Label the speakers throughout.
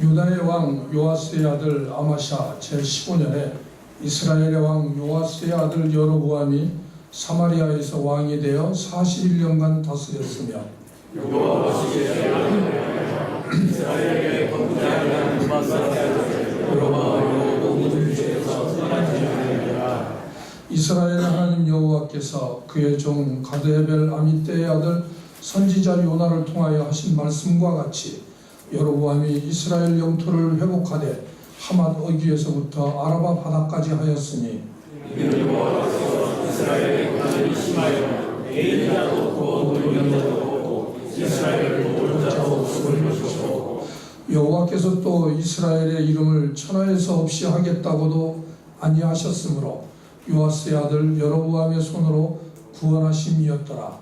Speaker 1: 유다의 왕 요아스의 아들 아마샤 제15년에 이스라엘의 왕 요아스의 아들 여로보암이 사마리아에서 왕이 되어 41년간 다스렸으며
Speaker 2: 요아스의 아들 이스라엘의 범죄하는
Speaker 1: 이스라엘 하나님 여호와께서 그의 종 가드헤벨 아미떼의 아들 선지자 요나를 통하여 하신 말씀과 같이 여로보암이 이스라엘 영토를 회복하되 하맛 어귀에서부터 아라바 바다까지 하였으니
Speaker 2: 여호와께서 이스라엘의 고난이 심하여 개인이 없고 노인자도 없고 이스라엘을 도울 자도 없음을 보시고
Speaker 1: 여호와께서 또 이스라엘의 이름을 천하에서 없이 하겠다고도 아니하셨으므로 요아스의 아들 여로보암의 손으로 구원하심이었더라.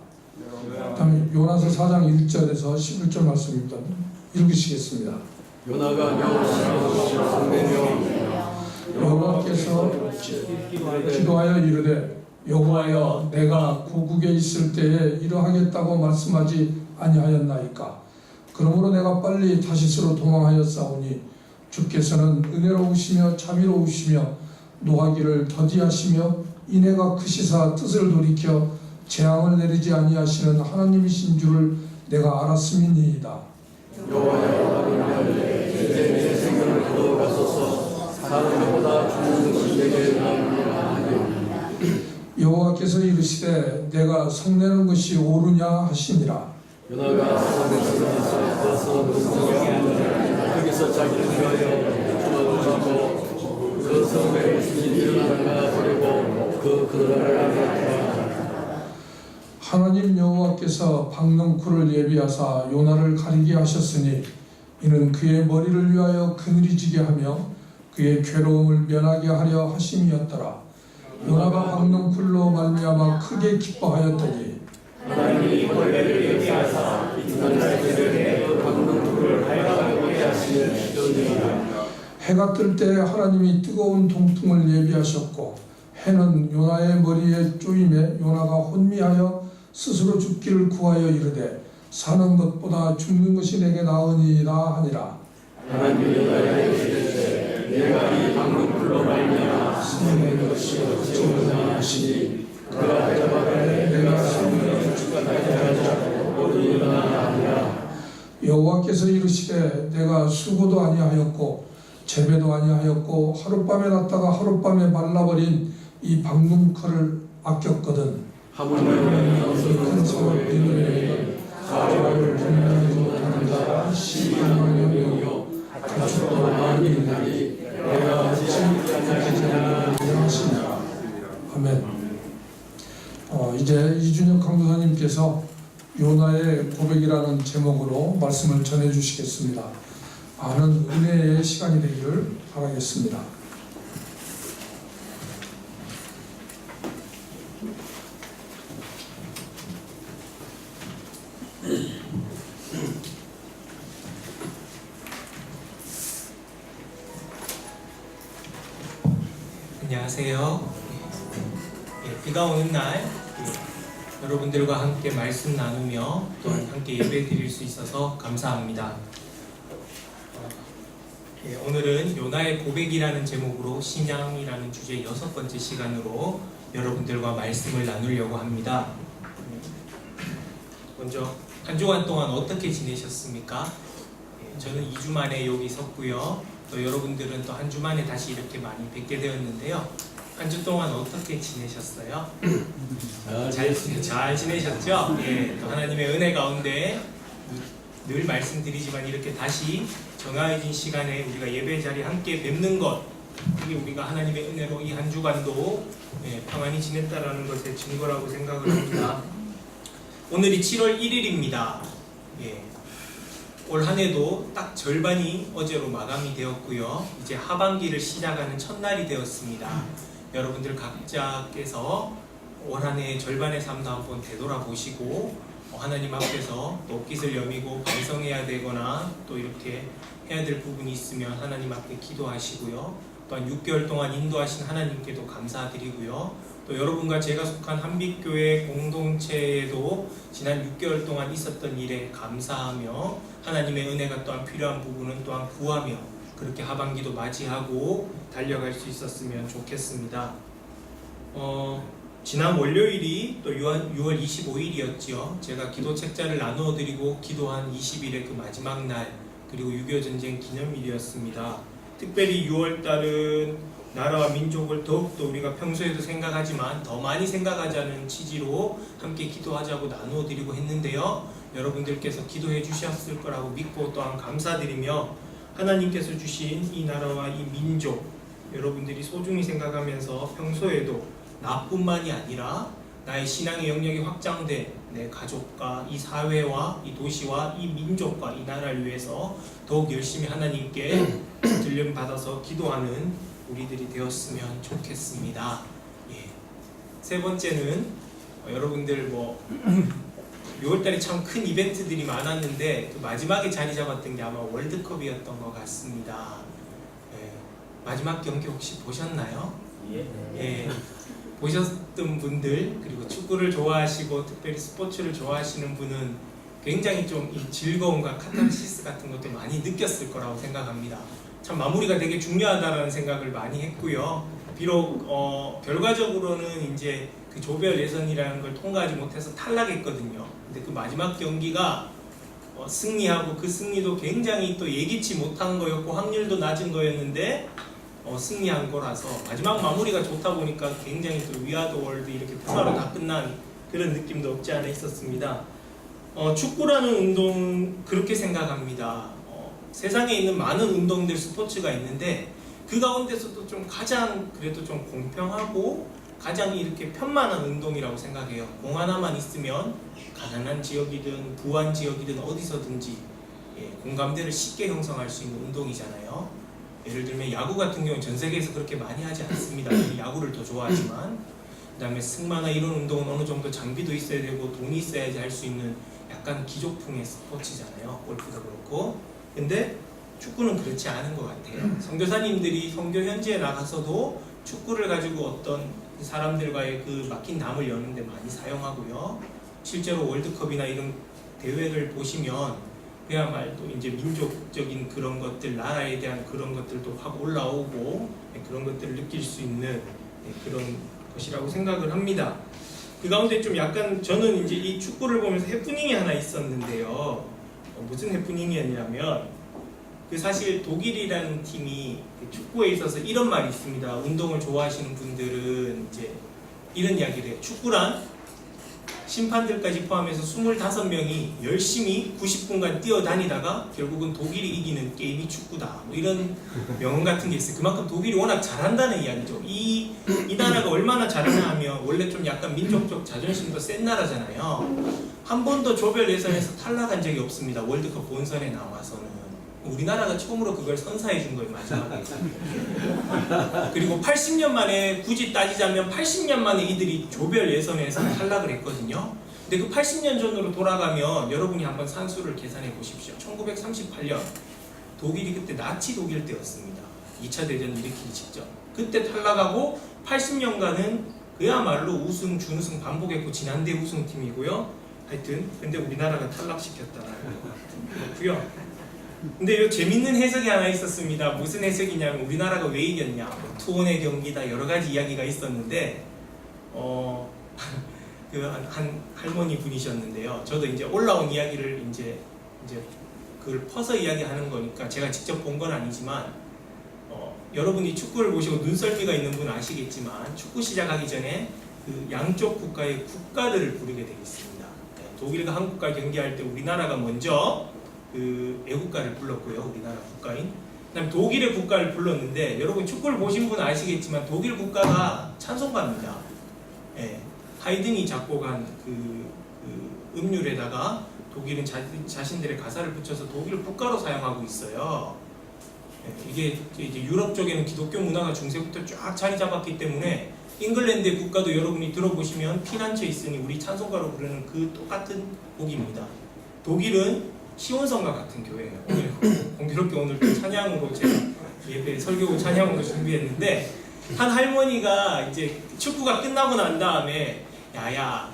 Speaker 1: 다음에 요나서 4장 1절에서 11절 말씀입니다. 읽으시겠습니다.
Speaker 2: 요나가 명심하고 상대며
Speaker 1: 여호와께서 기도하여 이르되 여호와여 내가 고국에 있을 때에 이러하겠다고 말씀하지 아니하였나이까. 그러므로 내가 빨리 다시스로 도망하였사오니 주께서는 은혜로우시며 자비로우시며 노하기를 더디하시며 인애가 크시사 뜻을 돌이켜 재앙을 내리지 아니하시는 하나님이신 줄을 내가 알았음이니이다.
Speaker 2: 여호와여 이제 내 생명을 거둬가소서 사는 것보다 죽는 것이 내게 나으리라.
Speaker 1: 여호와께서 이르시되 내가 성내는 것이 옳으냐 하시니라.
Speaker 2: 요나가 성내에서 가서 거기서 자기를 위하여 주먹을 잡고 그 성에 무슨 일이 일어나는가 보려고 그 그들을 알아보았더라.
Speaker 1: 하나님 여호와께서 박넝쿨을 예비하사 요나를 가리게 하셨으니 이는 그의 머리를 위하여 그늘이 지게 하며 그의 괴로움을 면하게 하려 하심이었더라. 요나가 박넝쿨로 말미암아 크게 기뻐하였더니
Speaker 2: 하나님이 벌레를 예비하사 이튿날 새벽에 그 박농쿨을 발광하게 하시니라.
Speaker 1: 해가 뜰 때 하나님이 뜨거운 동풍을 예비하셨고 해는 요나의 머리에 쪼임에 요나가 혼미하여 스스로 죽기를 구하여 이르되 사는 것보다 죽는 것이 내게 나으니이다 하니라.
Speaker 2: 하나님이 요나에게 이르시되 내가 이 박농쿨로 말미암아 생명의 것이 어찌오느냐 하시니 그가 대답하되 내가 생명의 주가 되게 하자고 오르니라 하니라.
Speaker 1: 여호와께서 이르시되 내가 수고도 아니하였고 재배도 아니하였고 하룻밤에 났다가 하룻밤에 말라버린 이 박농쿨을 아꼈거든.
Speaker 2: 하물며
Speaker 1: 큰 성을 이루려면
Speaker 2: 사람을 분명히 못하는 자가 12만 명이요 가축도 많이 있나니 내가 지금까지
Speaker 1: 하시니라. 아멘. 이제 이준혁 강도사님께서 요나의 고백이라는 제목으로 말씀을 전해주시겠습니다. 많은 은혜의 시간이 되기를 바라겠습니다.
Speaker 3: 안녕하세요. 비가 오는 날 여러분들과 함께 말씀 나누며 또한 함께 예배 드릴 수 있어서 감사합니다. 오늘은 요나의 고백이라는 제목으로 신앙이라는 주제 6번째 시간으로 여러분들과 말씀을 나누려고 합니다. 먼저 한 주간 동안 어떻게 지내셨습니까? 저는 2주 만에 여기 섰고요. 또 여러분들은 또 한 주 만에 다시 이렇게 많이 뵙게 되었는데요. 한 주 동안 어떻게 지내셨어요? 잘 지내셨죠? 또 하나님의 은혜 가운데 늘 말씀드리지만 이렇게 다시 정해진 시간에 우리가 예배 자리에 함께 뵙는 것, 이게 우리가 하나님의 은혜로 이 한 주간도 평안히 지냈다라는 것의 증거라고 생각을 합니다. 오늘이 7월 1일입니다. 올 한 해도 딱 절반이 어제로 마감이 되었고요. 이제 하반기를 시작하는 첫날이 되었습니다. 여러분들 각자께서 올 한 해의 절반의 삶도 한번 되돌아보시고 하나님 앞에서 또 옷깃을 여미고 반성해야 되거나 또 이렇게 해야 될 부분이 있으면 하나님 앞에 기도하시고요. 또한 6개월 동안 인도하신 하나님께도 감사드리고요. 또 여러분과 제가 속한 한빛교회 공동체에도 지난 6개월 동안 있었던 일에 감사하며 하나님의 은혜가 또한 필요한 부분은 또한 구하며 그렇게 하반기도 맞이하고 달려갈 수 있었으면 좋겠습니다. 지난 월요일이 또 6월 25일이었지요. 제가 기도 책자를 나누어 드리고 기도한 20일의 그 마지막 날, 그리고 6.25 전쟁 기념일이었습니다. 특별히 6월 달은 나라와 민족을 더욱더 우리가 평소에도 생각하지만 더 많이 생각하자는 취지로 함께 기도하자고 나누어 드리고 했는데요. 여러분들께서 기도해 주셨을 거라고 믿고 또한 감사드리며 하나님께서 주신 이 나라와 이 민족, 여러분들이 소중히 생각하면서 평소에도 나뿐만이 아니라 나의 신앙의 영역이 확장돼 내 가족과 이 사회와 이 도시와 이 민족과 이 나라를 위해서 더욱 열심히 하나님께 들림 받아서 기도하는 우리들이 되었으면 좋겠습니다. 예. 세 번째는 여러분들 6월달에 참 큰 이벤트들이 많았는데 그 마지막에 자리 잡았던 게 아마 월드컵이었던 것 같습니다. 예. 마지막 경기 혹시 보셨나요? 예. 보셨던 분들, 그리고 축구를 좋아하시고 특별히 스포츠를 좋아하시는 분은 굉장히 좀 이 즐거움과 카타르시스 같은 것도 많이 느꼈을 거라고 생각합니다. 참 마무리가 되게 중요하다라는 생각을 많이 했고요. 비록 결과적으로는 이제 그 조별 예선이라는 걸 통과하지 못해서 탈락했거든요. 근데 그 마지막 경기가 승리하고 그 승리도 굉장히 또 예기치 못한 거였고 확률도 낮은 거였는데 승리한 거라서 마지막 마무리가 좋다 보니까 굉장히 또 위아더 월드 이렇게 평화로 다 끝난 그런 느낌도 없지 않아 있었습니다. 축구라는 운동 그렇게 생각합니다. 세상에 있는 많은 운동들, 스포츠가 있는데 그 가운데서도 좀 가장 그래도 좀 공평하고 가장 이렇게 편만한 운동이라고 생각해요. 공 하나만 있으면 가난한 지역이든 부한 지역이든 어디서든지 공감대를 쉽게 형성할 수 있는 운동이잖아요. 예를 들면 야구 같은 경우는 전 세계에서 그렇게 많이 하지 않습니다. 야구를 더 좋아하지만 그 다음에 승마나 이런 운동은 어느 정도 장비도 있어야 되고 돈이 있어야지 할 수 있는 약간 귀족풍의 스포츠잖아요. 골프도 그렇고. 근데 축구는 그렇지 않은 것 같아요. 선교사님들이 선교 현지에 나가서도 축구를 가지고 어떤 사람들과의 그 막힌 담을 여는데 많이 사용하고요. 실제로 월드컵이나 이런 대회를 보시면 그야말로 이제 민족적인 그런 것들, 나라에 대한 그런 것들도 확 올라오고 그런 것들을 느낄 수 있는 그런 것이라고 생각을 합니다. 그 가운데 좀 약간 저는 이제 이 축구를 보면서 해프닝이 하나 있었는데요. 무슨 해프닝이었냐면 그 사실 독일이라는 팀이 축구에 있어서 이런 말이 있습니다. 운동을 좋아하시는 분들은 이제 이런 이야기를 해요. 축구란 심판들까지 포함해서 25명이 열심히 90분간 뛰어다니다가 결국은 독일이 이기는 게임이 축구다. 뭐 이런 명언 같은 게 있어요. 그만큼 독일이 워낙 잘한다는 이야기죠. 이 나라가 얼마나 잘하냐 하면 원래 좀 약간 민족적 자존심도 센 나라잖아요. 한 번도 조별 예선에서 탈락한 적이 없습니다. 월드컵 본선에 나와서는. 우리나라가 처음으로 그걸 선사해 준 거예요, 마지막에. 그리고 80년 만에 굳이 따지자면 80년 만에 이들이 조별 예선에서 탈락을 했거든요. 근데 그 80년 전으로 돌아가면 여러분이 한번 산수를 계산해 보십시오. 1938년 독일이 그때 나치 독일 때였습니다. 2차 대전 일으키기 직전. 그때 탈락하고 80년간은 그야말로 우승, 준우승 반복했고 지난대 우승팀이고요. 하여튼 근데 우리나라가 탈락시켰다라는 거 그렇고요. 근데 이 재밌는 해석이 하나 있었습니다. 무슨 해석이냐면 우리나라가 왜 이겼냐, 투혼의 경기다, 여러 가지 이야기가 있었는데 그 한 할머니 분이셨는데요. 저도 이제 올라온 이야기를 이제 그걸 퍼서 이야기하는 거니까 제가 직접 본 건 아니지만 여러분이 축구를 보시고 눈썰미가 있는 분은 아시겠지만 축구 시작하기 전에 그 양쪽 국가의 국가들을 부르게 되어 있습니다. 독일과 한국과 경기할 때 우리나라가 먼저 그 애국가를 불렀고요. 우리나라 국가인. 그다음 독일의 국가를 불렀는데 여러분 축구를 보신 분은 아시겠지만 독일 국가가 찬송가입니다. 예, 하이든이 작곡한 그 음률에다가 독일은 자신들의 가사를 붙여서 독일 국가로 사용하고 있어요. 예, 이게 이제 유럽 쪽에는 기독교 문화가 중세부터 쫙 자리 잡았기 때문에 잉글랜드의 국가도 여러분이 들어보시면 피난처 있으니 우리 찬송가로 부르는 그 똑같은 곡입니다. 독일은 시온성과 같은 교회예요. 오늘 공교롭게 오늘 또 찬양으로 제가 예배 설교 찬양으로 준비했는데 한 할머니가 이제 축구가 끝나고 난 다음에 야야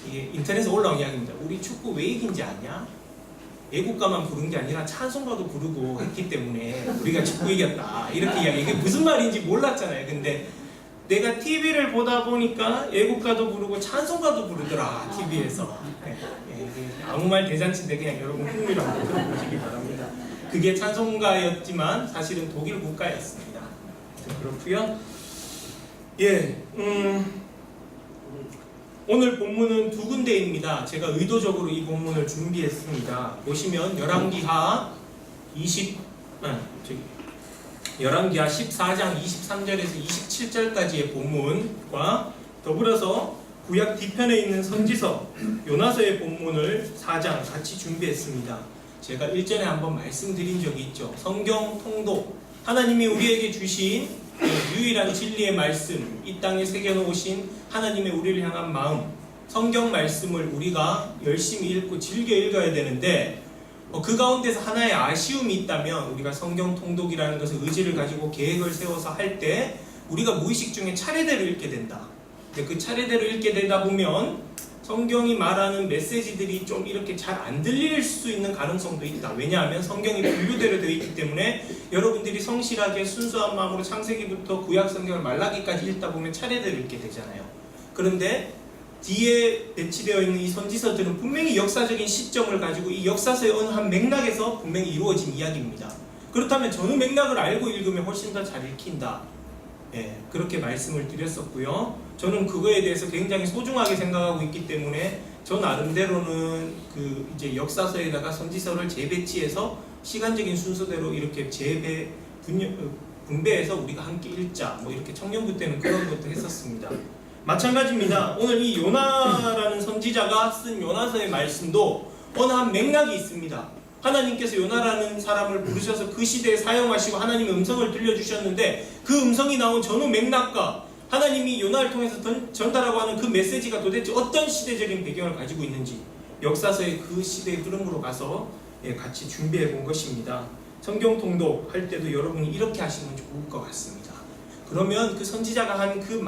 Speaker 3: 이게 인터넷에 올라온 이야기입니다. 우리 축구 왜 이긴지 아냐? 애국가만 부른 게 아니라 찬송가도 부르고 했기 때문에 우리가 축구 이겼다 이렇게 이야기. 이게 무슨 말인지 몰랐잖아요. 근데 내가 TV를 보다 보니까 애국가도 부르고 찬송가도 부르더라 TV에서. 아무 말 대잔치인데 그냥 여러분 흥미로 한번 들어보시기 바랍니다. 그게 찬송가였지만 사실은 독일 국가였습니다. 그렇고요. 예, 오늘 본문은 두 군데입니다. 제가 의도적으로 이 본문을 준비했습니다. 보시면 열왕기하 14장 23절에서 27절까지의 본문과 더불어서 구약 뒤편에 있는 선지서 요나서의 본문을 4장 같이 준비했습니다. 제가 일전에 한번 말씀드린 적이 있죠. 성경 통독, 하나님이 우리에게 주신 유일한 진리의 말씀, 이 땅에 새겨놓으신 하나님의 우리를 향한 마음, 성경 말씀을 우리가 열심히 읽고 즐겨 읽어야 되는데 그 가운데서 하나의 아쉬움이 있다면 우리가 성경 통독이라는 것을 의지를 가지고 계획을 세워서 할 때 우리가 무의식 중에 차례대로 읽게 된다. 근데 그 차례대로 읽게 되다 보면 성경이 말하는 메시지들이 좀 이렇게 잘 안 들릴 수 있는 가능성도 있다. 왜냐하면 성경이 분류대로 되어 있기 때문에 여러분들이 성실하게 순수한 마음으로 창세기부터 구약 성경을 말라기까지 읽다 보면 차례대로 읽게 되잖아요. 그런데 뒤에 배치되어 있는 이 선지서들은 분명히 역사적인 시점을 가지고 이 역사서의 어느 한 맥락에서 분명히 이루어진 이야기입니다. 그렇다면 저는 맥락을 알고 읽으면 훨씬 더 잘 읽힌다. 예, 그렇게 말씀을 드렸었고요. 저는 그거에 대해서 굉장히 소중하게 생각하고 있기 때문에 저 나름대로는 그 이제 역사서에다가 선지서를 재배치해서 시간적인 순서대로 이렇게 분배해서 우리가 함께 읽자. 뭐 이렇게 청년부 때는 그런 것도 했었습니다. 마찬가지입니다. 오늘 이 요나라는 선지자가 쓴 요나서의 말씀도 어느 한 맥락이 있습니다. 하나님께서 요나라는 사람을 부르셔서 그 시대에 사용하시고 하나님의 음성을 들려주셨는데 그 음성이 나온 전후 맥락과 하나님이 요나를 통해서 전달하고 하는 그 메시지가 도대체 어떤 시대적인 배경을 가지고 있는지 역사서의 그 시대의 흐름으로 가서 같이 준비해 본 것입니다. 성경 통독 할 때도 여러분이 이렇게 하시면 좋을 것 같습니다. 그러면 그 선지자가 한 그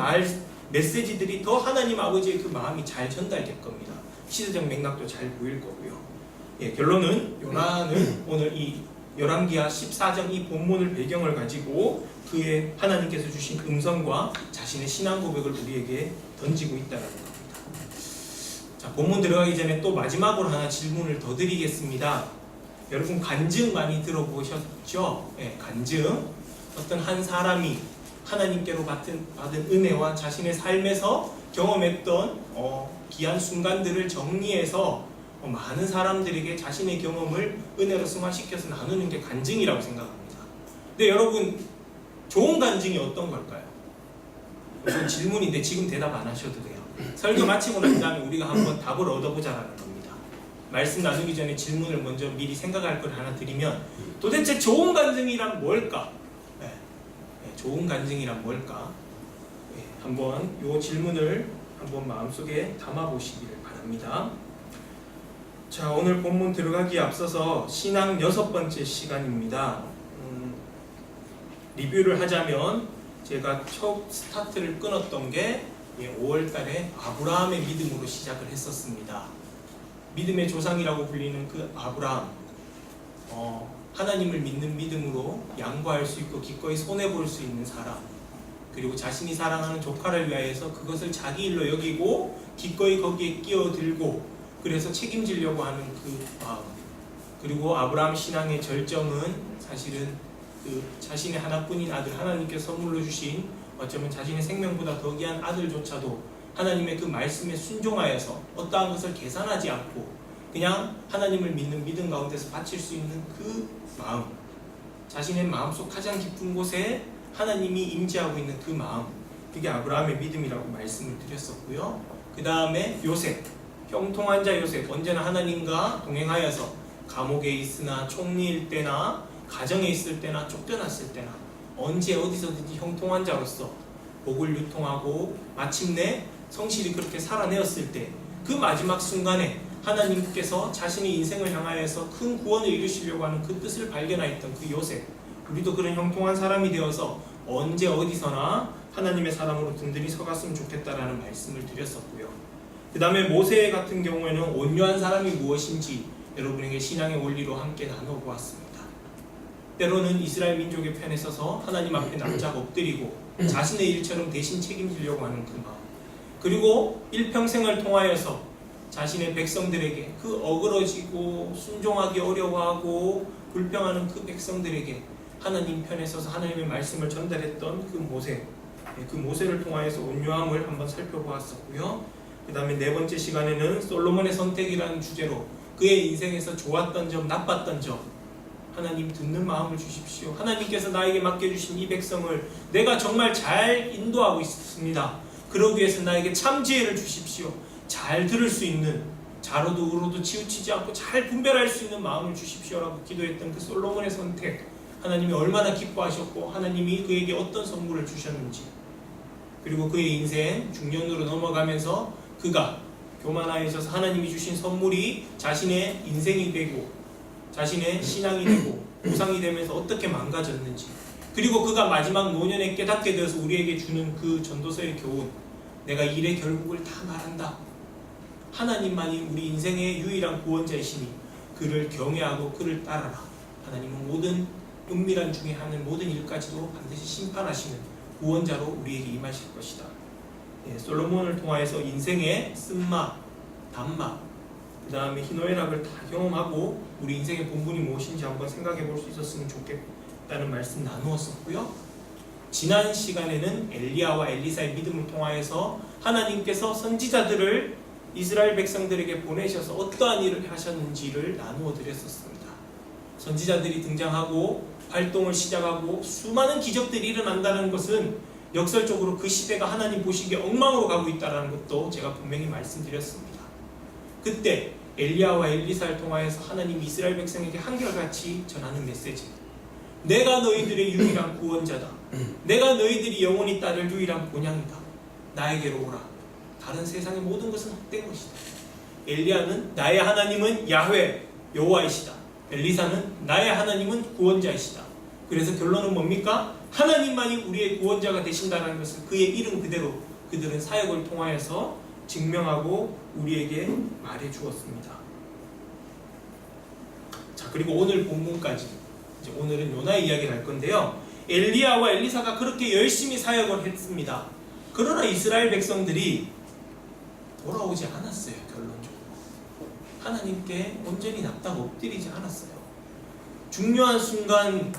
Speaker 3: 메시지들이 더 하나님 아버지의 그 마음이 잘 전달될 겁니다. 시대적 맥락도 잘 보일 거고요. 결론은 요나는 오늘 이 열왕기하 14장 이 본문을 배경을 가지고 그의 하나님께서 주신 음성과 자신의 신앙 고백을 우리에게 던지고 있다는 겁니다. 자, 본문 들어가기 전에 또 마지막으로 하나 질문을 더 드리겠습니다. 여러분 간증 많이 들어보셨죠? 간증. 어떤 한 사람이 하나님께로 받은 은혜와 자신의 삶에서 경험했던 귀한 순간들을 정리해서 많은 사람들에게 자신의 경험을 은혜로 승화시켜서 나누는 게 간증이라고 생각합니다. 근데 여러분 좋은 간증이 어떤 걸까요? 이건 질문인데 지금 대답 안 하셔도 돼요. 설교 마치고 난 다음에 우리가 한번 답을 얻어보자라는 겁니다. 말씀 나누기 전에 질문을 먼저 미리 생각할 걸 하나 드리면 도대체 좋은 간증이란 뭘까? 좋은 간증이란 뭘까? 한번 이 질문을 한번 마음속에 담아보시기를 바랍니다. 자, 오늘 본문 들어가기에 앞서서 신앙 6번째 시간입니다. 리뷰를 하자면 제가 첫 스타트를 끊었던 게 5월달에 아브라함의 믿음으로 시작을 했었습니다. 믿음의 조상이라고 불리는 그 아브라함, 하나님을 믿는 믿음으로 양보할 수 있고 기꺼이 손해볼 수 있는 사람, 그리고 자신이 사랑하는 조카를 위하여서 그것을 자기 일로 여기고 기꺼이 거기에 끼어들고 그래서 책임지려고 하는 그 마음, 그리고 아브라함 신앙의 절정은 사실은 그 자신의 하나뿐인 아들, 하나님께서 선물로 주신 어쩌면 자신의 생명보다 더 귀한 아들조차도 하나님의 그 말씀에 순종하여서 어떠한 것을 계산하지 않고 그냥 하나님을 믿는 믿음 가운데서 바칠 수 있는 그 마음, 자신의 마음속 가장 깊은 곳에 하나님이 임재하고 있는 그 마음, 그게 아브라함의 믿음이라고 말씀을 드렸었고요. 그 다음에 요셉, 형통한 자 요셉, 언제나 하나님과 동행하여서 감옥에 있으나 총리일 때나 가정에 있을 때나 쫓겨났을 때나 언제 어디서든지 형통한 자로서 복을 유통하고 마침내 성실히 그렇게 살아내었을 때 그 마지막 순간에 하나님께서 자신의 인생을 향하여서 큰 구원을 이루시려고 하는 그 뜻을 발견하였던 그 요셉, 우리도 그런 형통한 사람이 되어서 언제 어디서나 하나님의 사람으로 든든히 서갔으면 좋겠다라는 말씀을 드렸었고요. 그 다음에 모세 같은 경우에는 온유한 사람이 무엇인지 여러분에게 신앙의 원리로 함께 나누어 보았습니다. 때로는 이스라엘 민족의 편에 서서 하나님 앞에 납작 엎드리고 자신의 일처럼 대신 책임지려고 하는 그 마음, 그리고 일평생을 통하여서 자신의 백성들에게 그 어그러지고 순종하기 어려워하고 불평하는 그 백성들에게 하나님 편에 서서 하나님의 말씀을 전달했던 그 모세, 그 모세를 통하여서 온유함을 한번 살펴보았었고요. 그 다음에 네 번째 시간에는 솔로몬의 선택이라는 주제로 그의 인생에서 좋았던 점, 나빴던 점, 하나님 듣는 마음을 주십시오. 하나님께서 나에게 맡겨주신 이 백성을 내가 정말 잘 인도하고 있습니다. 그러기 위해서 나에게 참 지혜를 주십시오. 잘 들을 수 있는, 좌로도 우로도 치우치지 않고 잘 분별할 수 있는 마음을 주십시오라고 기도했던 그 솔로몬의 선택, 하나님이 얼마나 기뻐하셨고 하나님이 그에게 어떤 선물을 주셨는지, 그리고 그의 인생 중년으로 넘어가면서 그가 교만하여져서 하나님이 주신 선물이 자신의 인생이 되고 자신의 신앙이 되고 우상이 되면서 어떻게 망가졌는지, 그리고 그가 마지막 노년에 깨닫게 되어서 우리에게 주는 그 전도서의 교훈, 내가 일의 결국을 다 말한다. 하나님만이 우리 인생의 유일한 구원자이시니 그를 경외하고 그를 따라라. 하나님은 모든 은밀한 중에 하는 모든 일까지도 반드시 심판하시는 구원자로 우리에게 임하실 것이다. 솔로몬을 통하여서 인생의 쓴맛, 단맛, 그 다음에 희노애락을 다 경험하고 우리 인생의 본분이 무엇인지 한번 생각해 볼 수 있었으면 좋겠다는 말씀 나누었었고요. 지난 시간에는 엘리야와 엘리사의 믿음을 통하여서 하나님께서 선지자들을 이스라엘 백성들에게 보내셔서 어떠한 일을 하셨는지를 나누어 드렸었습니다. 선지자들이 등장하고 활동을 시작하고 수많은 기적들이 일어난다는 것은 역설적으로 그 시대가 하나님 보시기에 엉망으로 가고 있다는 것도 제가 분명히 말씀드렸습니다. 그때 엘리야와 엘리사를 통하여서 하나님 이스라엘 백성에게 한결같이 전하는 메시지, 내가 너희들의 유일한 구원자다. 내가 너희들이 영원히 따를 유일한 본향이다. 나에게로 오라. 다른 세상의 모든 것은 헛된 것이다. 엘리야는 나의 하나님은 야훼 여호와이시다. 엘리사는 나의 하나님은 구원자이시다. 그래서 결론은 뭡니까? 하나님만이 우리의 구원자가 되신다는 것을 그의 이름 그대로 그들은 사역을 통하여서 증명하고 우리에게 말해 주었습니다. 자, 그리고 오늘 본문까지, 이제 오늘은 요나의 이야기를 할 건데요. 엘리야와 엘리사가 그렇게 열심히 사역을 했습니다. 그러나 이스라엘 백성들이 돌아오지 않았어요. 결론적으로 하나님께 온전히 납작 엎드리지 않았어요. 중요한 순간,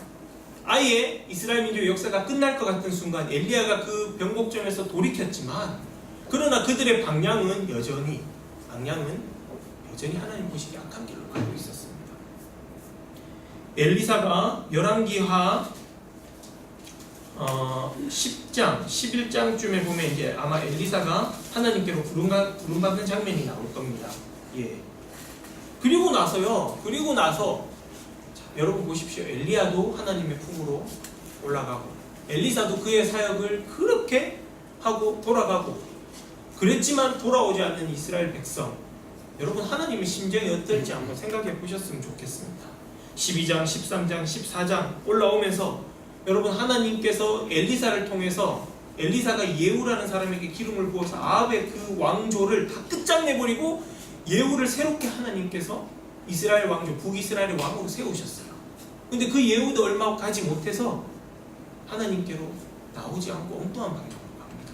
Speaker 3: 아예 이스라엘 민족의 역사가 끝날 것 같은 순간 엘리야가 그 변곡점에서 돌이켰지만, 그러나 그들의 방향은 여전히 하나님 보시기에 악한 길로 가고 있었습니다. 엘리사가 열왕기하 10장, 11장쯤에 보면 이제 아마 엘리사가 하나님께로 부름받는 장면이 나올 겁니다. 예. 그리고 나서 자, 여러분 보십시오. 엘리야도 하나님의 품으로 올라가고 엘리사도 그의 사역을 그렇게 하고 돌아가고, 그랬지만 돌아오지 않는 이스라엘 백성, 여러분 하나님의 심정이 어떨지 한번 생각해 보셨으면 좋겠습니다. 12장, 13장, 14장 올라오면서 여러분 하나님께서 엘리사를 통해서 엘리사가 예후라는 사람에게 기름을 부어서 아합의 그 왕조를 다 끝장내버리고 예후를 새롭게 하나님께서 이스라엘 왕조, 북이스라엘의 왕으로 세우셨어요. 근데 그 예후도 얼마 가지 못해서 하나님께로 나오지 않고 엉뚱한 방향으로 갑니다.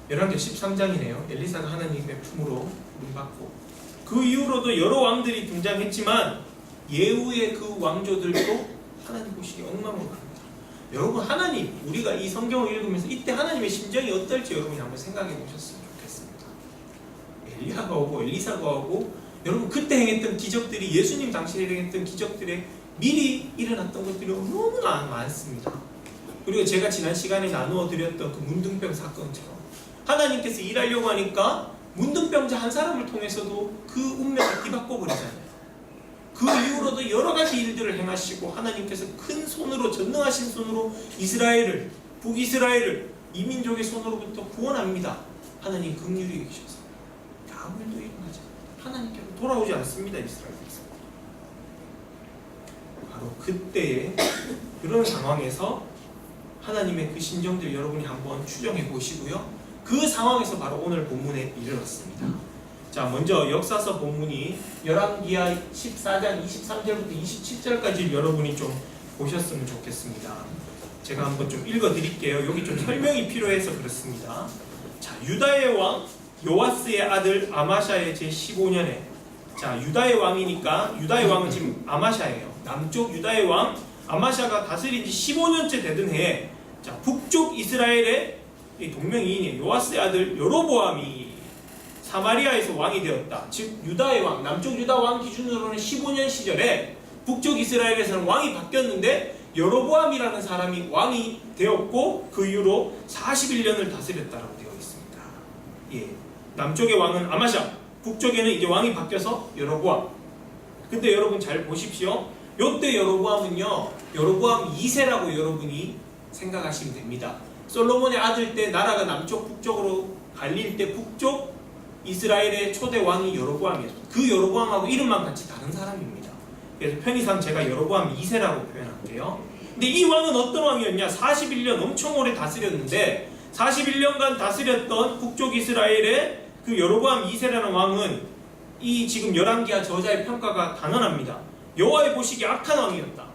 Speaker 3: 열왕기 13장이네요. 엘리사가 하나님의 품으로 부름받고, 그 이후로도 여러 왕들이 등장했지만 예후의 그 왕조들도 하나님 보시기에 엉망으로 갑니다. 여러분 하나님, 우리가 이 성경을 읽으면서 이때 하나님의 심정이 어떨지 여러분이 한번 생각해 보셨으면 좋겠습니다. 엘리야가 오고 엘리사가 오고, 여러분 그때 행했던 기적들이 예수님 당시에 행했던 기적들에 미리 일어났던 것들이 너무나 많습니다. 그리고 제가 지난 시간에 나누어 드렸던 그 문둥병 사건처럼 하나님께서 일하려고 하니까 문둥병자 한 사람을 통해서도 그 운명을 뒤바꿔 버리잖아요. 그 이후로도 여러 가지 일들을 행하시고 하나님께서 큰 손으로, 전능하신 손으로 이스라엘을, 북이스라엘을 이민족의 손으로부터 구원합니다. 하나님 긍휼히 계셔서 아무 일도 일어나지 하나님께로 돌아오지 않습니다. 이스라엘 백성. 바로 그때에 그런 상황에서 하나님의 그 심정들 여러분이 한번 추정해 보시고요. 그 상황에서 바로 오늘 본문에 이르렀습니다. 자, 먼저 역사서 본문이 열왕기하 14장 23절부터 27절까지 여러분이 좀 보셨으면 좋겠습니다. 제가 한번 좀 읽어 드릴게요. 여기 좀 설명이 필요해서 그렇습니다. 자, 유다의 왕 요아스의 아들 아마샤의 제15년에, 자, 유다의 왕이니까 유다의 왕은 지금 아마샤예요. 남쪽 유다의 왕 아마샤가 다스린 지 15년째 되던 해에, 자, 북쪽 이스라엘의 동명이인의 요아스의 아들 여로보암이 사마리아에서 왕이 되었다. 즉 유다의 왕, 남쪽 유다 왕 기준으로는 15년 시절에 북쪽 이스라엘에서는 왕이 바뀌었는데 여로보암이라는 사람이 왕이 되었고 그 이후로 41년을 다스렸다라고 되어 있습니다. 예, 남쪽의 왕은 아마샤, 북쪽에는 이제 왕이 바뀌어서 여로보암. 근데 여러분 잘 보십시오. 요때 여로보암은요, 여로보암 2세라고 여러분이 생각하시면 됩니다. 솔로몬의 아들 때 나라가 남쪽 북쪽으로 갈릴 때 북쪽 이스라엘의 초대 왕이 여로보암이었어요. 그 여로보암하고 이름만 같이 다른 사람입니다. 그래서 편의상 제가 여로보암 2세라고 표현할게요. 근데 이 왕은 어떤 왕이었냐? 41년 엄청 오래 다스렸는데 41년간 다스렸던 북쪽 이스라엘의 그 여로보암 2세라는 왕은 이 지금 열왕기하 저자의 평가가 단언합니다. 여호와의 보시기에 악한 왕이었다.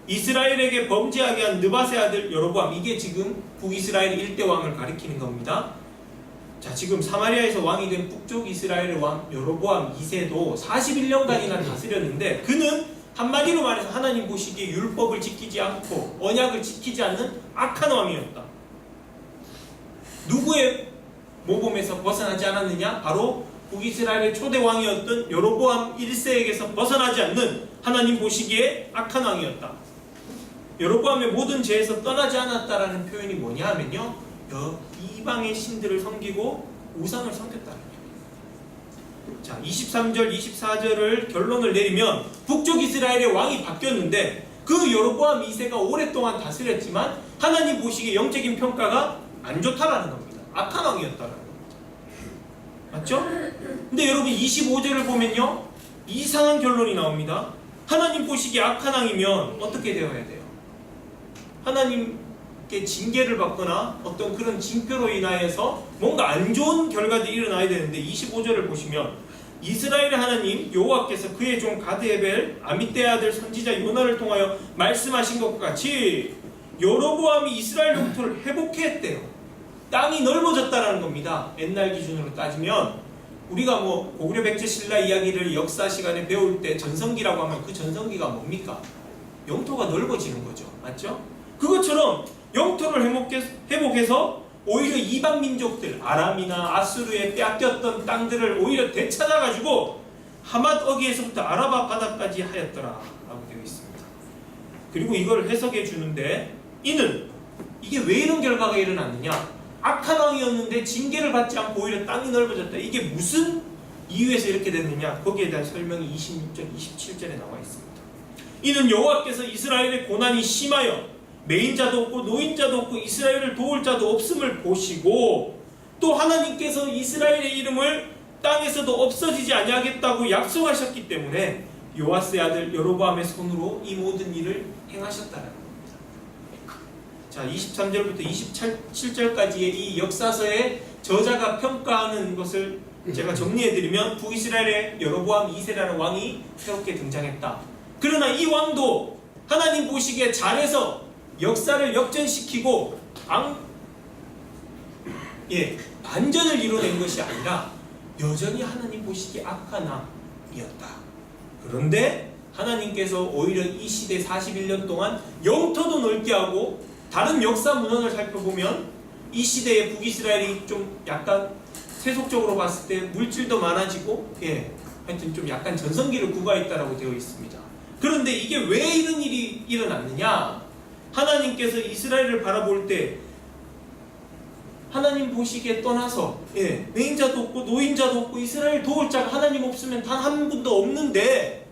Speaker 3: 이스라엘에게 범죄하게 한 느밧의 아들 여로보암, 이게 지금 북이스라엘 일대 왕을 가리키는 겁니다. 자, 지금 사마리아에서 왕이 된 북쪽 이스라엘의 왕 여로보암 2세도 41년간이나 다스렸는데 그는 한마디로 말해서 하나님 보시기에 율법을 지키지 않고 언약을 지키지 않는 악한 왕이었다. 누구의 모범에서 벗어나지 않았느냐? 바로 북이스라엘의 초대 왕이었던 여로보암 1세에게서 벗어나지 않는 하나님 보시기에 악한 왕이었다. 여로보암의 모든 죄에서 떠나지 않았다라는 표현이 뭐냐 하면요, 이방의 신들을 섬기고 우상을 섬겼다는 거예요. 자, 23절 24절을 결론을 내리면 북쪽 이스라엘의 왕이 바뀌었는데 그 여로보암 2세가 오랫동안 다스렸지만 하나님 보시기에 영적인 평가가 안 좋다라는 겁니다. 악한 왕이었다라는 겁니다. 맞죠? 근데 여러분 25절을 보면요, 이상한 결론이 나옵니다. 하나님 보시기에 악한 왕이면 어떻게 되어야 돼요? 하나님께 징계를 받거나 어떤 그런 징표로 인하여서 뭔가 안 좋은 결과들이 일어나야 되는데 25절을 보시면 이스라엘의 하나님 여호와께서 그의 종 가드헤벨 아미떼의 아들 선지자 요나를 통하여 말씀하신 것과 같이 여로보암이 이스라엘 영토를 회복했대요. 땅이 넓어졌다라는 겁니다. 옛날 기준으로 따지면 우리가 뭐 고구려 백제 신라 이야기를 역사 시간에 배울 때 전성기라고 하면 그 전성기가 뭡니까? 영토가 넓어지는 거죠. 맞죠? 그것처럼 영토를 회복해서 오히려 이방 민족들, 아람이나 아수르에 빼앗겼던 땅들을 오히려 되찾아가지고 하맛 어기에서부터 아라바 바다까지 하였더라 라고 되어 있습니다. 그리고 이걸 해석해 주는데 이게 왜 이런 결과가 일어났느냐? 악한 왕이었는데 징계를 받지 않고 오히려 땅이 넓어졌다. 이게 무슨 이유에서 이렇게 됐느냐? 거기에 대한 설명이 26절, 27절에 나와 있습니다. 이는 여호와께서 이스라엘의 고난이 심하여 매인자도 없고 노인자도 없고 이스라엘을 도울 자도 없음을 보시고 또 하나님께서 이스라엘의 이름을 땅에서도 없어지지 아니하겠다고 약속하셨기 때문에 요아스의 아들 여로보암의 손으로 이 모든 일을 행하셨다는 겁니다. 자, 23절부터 27절까지의 이 역사서의 저자가 평가하는 것을 제가 정리해드리면 북이스라엘의 여로보암 2세라는 왕이 새롭게 등장했다. 그러나 이 왕도 하나님 보시기에 잘해서 역사를 역전시키고 반전을 이뤄낸 것이 아니라 여전히 하나님 보시기에 악한 왕이었다. 그런데 하나님께서 오히려 이 시대 41년 동안 영토도 넓게 하고 다른 역사 문헌을 살펴보면 이 시대의 북이스라엘이 좀 약간 세속적으로 봤을 때 물질도 많아지고 하여튼 좀 약간 전성기를 구가했다라고 되어 있습니다. 그런데 이게 왜 이런 일이 일어났느냐? 하나님께서 이스라엘을 바라볼 때 하나님 보시기에 떠나서 매인자도 없고 노인자도 없고 이스라엘 도울 자가 하나님 없으면 단 한 분도 없는데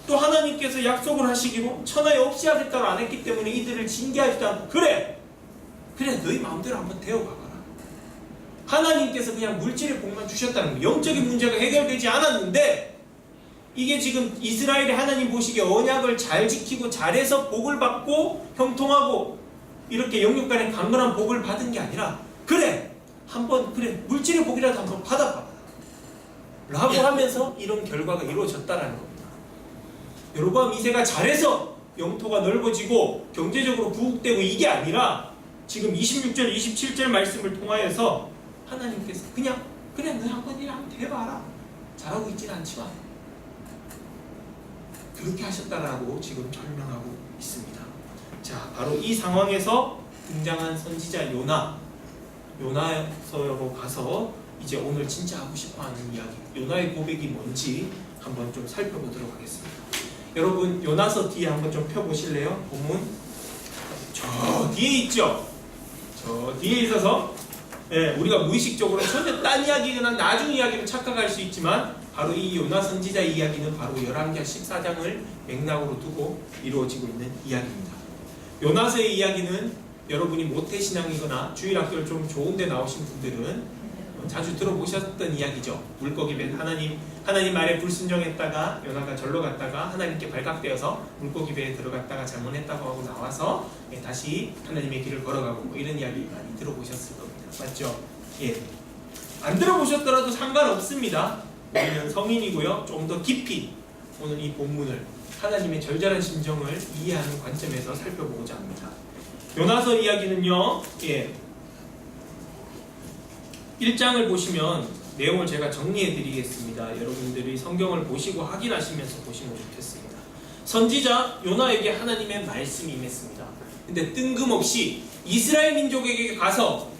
Speaker 3: 또 하나님께서 약속을 하시기로 천하에 없이 하겠다고 안 했기 때문에 이들을 징계하지도 않고 그래 너희 마음대로 한번 되어봐라. 하나님께서 그냥 물질의 복만 주셨다는 거예요. 영적인 문제가 해결되지 않았는데 이게 지금 이스라엘이 하나님 보시기에 언약을 잘 지키고 잘해서 복을 받고 형통하고 이렇게 영육 간의 강건한 복을 받은 게 아니라 그래 물질의 복이라도 한번 받아봐 라고 하면서 이런 결과가 이루어졌다라는 겁니다. 여로보암 2세가 잘해서 영토가 넓어지고 경제적으로 부흥되고 이게 아니라 지금 26절 27절 말씀을 통하여서 하나님께서 그냥 너 한번 일 한번 해봐라. 잘하고 있지는 않지만 그렇게 하셨다라고 지금 설명하고 있습니다. 자, 바로 이 상황에서 등장한 선지자 요나서로 가서 이제 오늘 진짜 하고 싶어하는 이야기, 요나의 고백이 뭔지 한번 좀 살펴보도록 하겠습니다. 여러분 요나서 뒤에 한번 좀 펴보실래요? 본문 저 뒤에 있죠? 저 뒤에 있어서 우리가 무의식적으로 전혀 딴 이야기거나 나중 이야기를 착각할 수 있지만 바로 이 요나 선지자 이야기는 바로 열왕기하 14장을 맥락으로 두고 이루어지고 있는 이야기입니다. 요나서의 이야기는 여러분이 모태신앙이거나 주일학교를 좀 좋은 데 나오신 분들은 자주 들어보셨던 이야기죠. 물고기 배 하나님 말에 불순종했다가 요나가 절로 갔다가 하나님께 발각되어서 물고기 배에 들어갔다가 잘못했다고 하고 나와서 다시 하나님의 길을 걸어가고 뭐 이런 이야기 많이 들어보셨을 겁니다. 맞죠? 예. 안 들어보셨더라도 상관없습니다. 우리는 성인이고요. 좀 더 깊이 오늘 이 본문을 하나님의 절절한 심정을 이해하는 관점에서 살펴보고자 합니다. 요나서 이야기는요. 1장을 보시면 내용을 제가 정리해 드리겠습니다. 여러분들이 성경을 보시고 확인하시면서 보시면 좋겠습니다. 선지자 요나에게 하나님의 말씀이 임했습니다. 근데 뜬금없이 이스라엘 민족에게 가서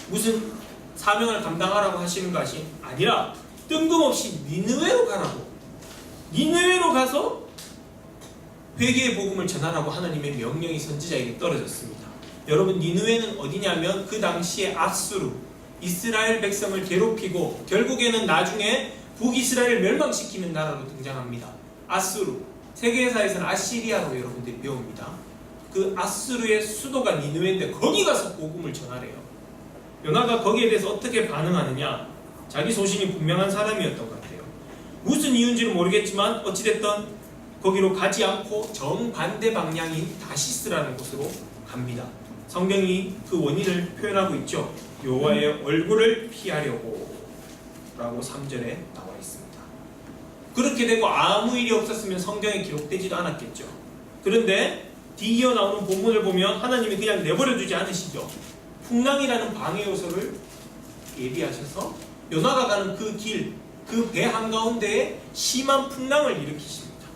Speaker 3: 무슨 사명을 감당하라고 하시는 것이 아니라 뜬금없이 니느웨로 가라고, 니느웨로 가서 회개의 복음을 전하라고 하나님의 명령이 선지자에게 떨어졌습니다. 여러분 니느웨는 어디냐면 그 당시에 아수르 이스라엘 백성을 괴롭히고 결국에는 나중에 북이스라엘을 멸망시키는 나라로 등장합니다. 아수르, 세계사에서는 아시리아로 여러분들이 배웁니다. 그 아수르의 수도가 니느웨인데 거기 가서 복음을 전하래요. 요나가 거기에 대해서 어떻게 반응하느냐, 자기 소신이 분명한 사람이었던 것 같아요. 무슨 이유인지는 모르겠지만 어찌됐든 거기로 가지 않고 정반대 방향인 다시스라는 곳으로 갑니다. 성경이 그 원인을 표현하고 있죠. 여호와의 얼굴을 피하려고 라고 3절에 나와 있습니다. 그렇게 되고 아무 일이 없었으면 성경에 기록되지도 않았겠죠. 그런데 뒤이어 나오는 본문을 보면 하나님이 그냥 내버려 두지 않으시죠. 풍랑이라는 방해 요소를 예비하셔서 요나가 가는 그 길, 그 배 한가운데에 심한 풍랑을 일으키십니다.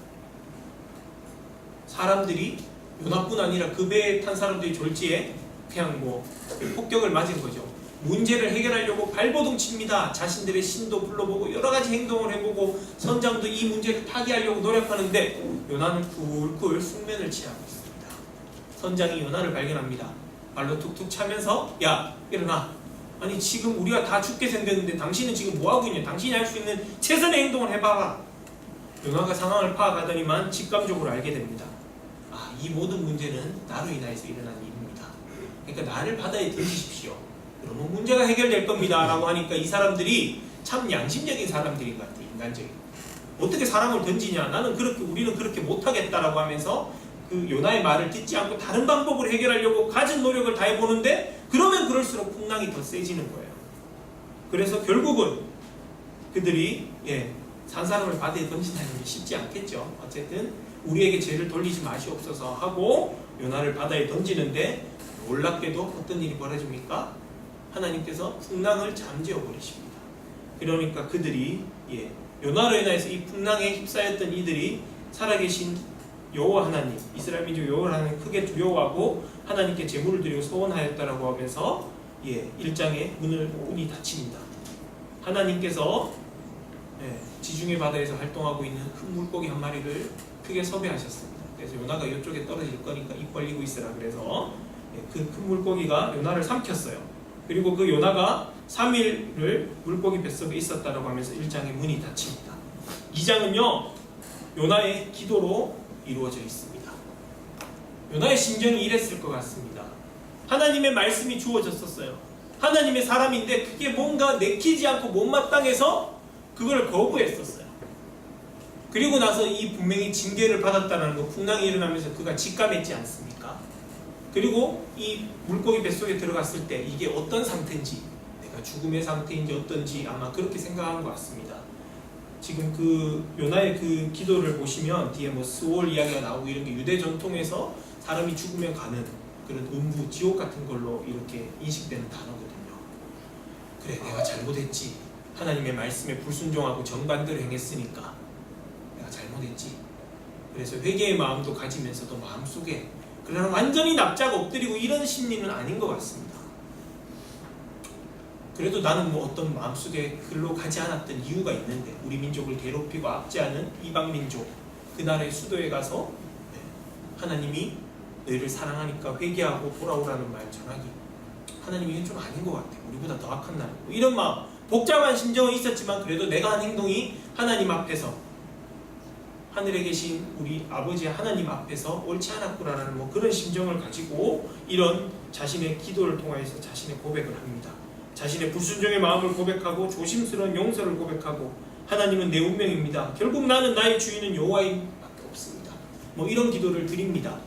Speaker 3: 사람들이 요나뿐 아니라 그 배에 탄 사람들이 졸지에 그냥 폭격을 맞은 거죠. 문제를 해결하려고 발버둥 칩니다. 자신들의 신도 불러보고 여러 가지 행동을 해보고 선장도 이 문제를 타개하려고 노력하는데 요나는 굴굴 숙면을 취하고 있습니다. 선장이 요나를 발견합니다. 발로 툭툭 차면서 야 일어나. 아니 지금 우리가 다 죽게 생겼는데 당신은 지금 뭐하고 있냐. 당신이 할 수 있는 최선의 행동을 해봐라. 요나가 상황을 파악하더니만 직감적으로 알게 됩니다. 이 모든 문제는 나로 인하여서 일어난 일입니다. 그러니까 나를 바다에 던지십시오. 그러면 문제가 해결될 겁니다. 라고 하니까 이 사람들이 참 양심적인 사람들인 것 같아요. 인간적인. 어떻게 사람을 던지냐. 우리는 그렇게 못하겠다라고 하면서 그 요나의 말을 듣지 않고 다른 방법으로 해결하려고 가진 노력을 다해보는데 그러면 그럴수록 풍랑이 더 세지는 거예요. 그래서 결국은 그들이 산 사람을 바다에 던진다는 게 쉽지 않겠죠. 어쨌든 우리에게 죄를 돌리지 마시옵소서 하고 요나를 바다에 던지는데 놀랍게도 어떤 일이 벌어집니까? 하나님께서 풍랑을 잠재워 버리십니다. 그러니까 그들이 요나로 인해서 이 풍랑에 휩싸였던 이들이 살아계신 여호와 하나님, 이스라엘 민족 여호와 하나님 크게 두려워하고 하나님께 제물을 드리고 소원하였다라고 하면서 1장에 문이 닫힙니다. 하나님께서 지중해 바다에서 활동하고 있는 큰 물고기 한 마리를 크게 섭외하셨습니다. 그래서 요나가 이쪽에 떨어질 거니까 입 벌리고 있으라 그래서 그 큰 물고기가 요나를 삼켰어요. 그리고 그 요나가 3일을 물고기 뱃속에 있었다라고 하면서 1장의 문이 닫힙니다. 2장은요 요나의 기도로 이루어져 있습니다. 요나의 심정이 이랬을 것 같습니다. 하나님의 말씀이 주어졌었어요. 하나님의 사람인데 그게 뭔가 내키지 않고 못마땅해서 그걸 거부했었어요. 그리고 나서 이 분명히 징계를 받았다는 거, 풍랑이 일어나면서 그가 직감했지 않습니까? 그리고 이 물고기 뱃속에 들어갔을 때 이게 어떤 상태인지, 내가 죽음의 상태인지 어떤지 아마 그렇게 생각한 것 같습니다. 지금 그 요나의 그 기도를 보시면 뒤에 뭐 스올 이야기가 나오고 이런 게 유대 전통에서 사람이 죽으면 가는 그런 음부, 지옥 같은 걸로 이렇게 인식되는 단어거든요. 그래, 내가 잘못했지. 하나님의 말씀에 불순종하고 정반대로 행했으니까 내가 잘못했지. 그래서 회개의 마음도 가지면서도 마음속에 그러나 완전히 납작 엎드리고 이런 심리는 아닌 것 같습니다. 그래도 나는 뭐 어떤 마음속에 글로 가지 않았던 이유가 있는데, 우리 민족을 괴롭히고 압제하는 이방 민족, 그 나라의 수도에 가서 하나님이 너희를 사랑하니까 회개하고 돌아오라는 말 전하기, 하나님이 이건 좀 아닌 것 같아. 우리보다 더 악한 나라. 이런 마음, 복잡한 심정은 있었지만 그래도 내가 한 행동이 하나님 앞에서, 하늘에 계신 우리 아버지 하나님 앞에서 옳지 않았구나라는 뭐 그런 심정을 가지고 이런 자신의 기도를 통해서 자신의 고백을 합니다. 자신의 불순종의 마음을 고백하고 조심스러운 용서를 고백하고, 하나님은 내 운명입니다. 결국 나는 나의 주인은 여호와밖에 없습니다. 뭐 이런 기도를 드립니다.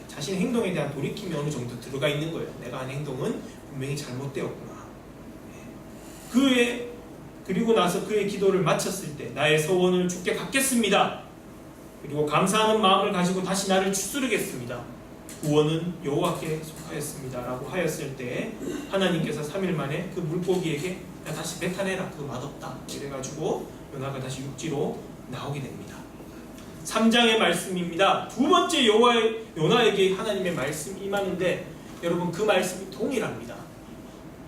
Speaker 3: 자신의 행동에 대한 돌이킴이 어느 정도 들어가 있는 거예요. 내가 한 행동은 분명히 잘못되었구나. 그리고 나서 그의 기도를 마쳤을 때 나의 소원을 주께 갚겠습니다. 그리고 감사하는 마음을 가지고 다시 나를 추스르겠습니다. 구원은 여호와께 속하였습니다 라고 하였을 때 하나님께서 3일 만에 그 물고기에게 야, 다시 뱉어내라, 그거 맛없다 이래가지고 요나가 다시 육지로 나오게 됩니다. 3장의 말씀입니다. 두 번째 요나에게 하나님의 말씀이 임하는데, 여러분 그 말씀이 동일합니다.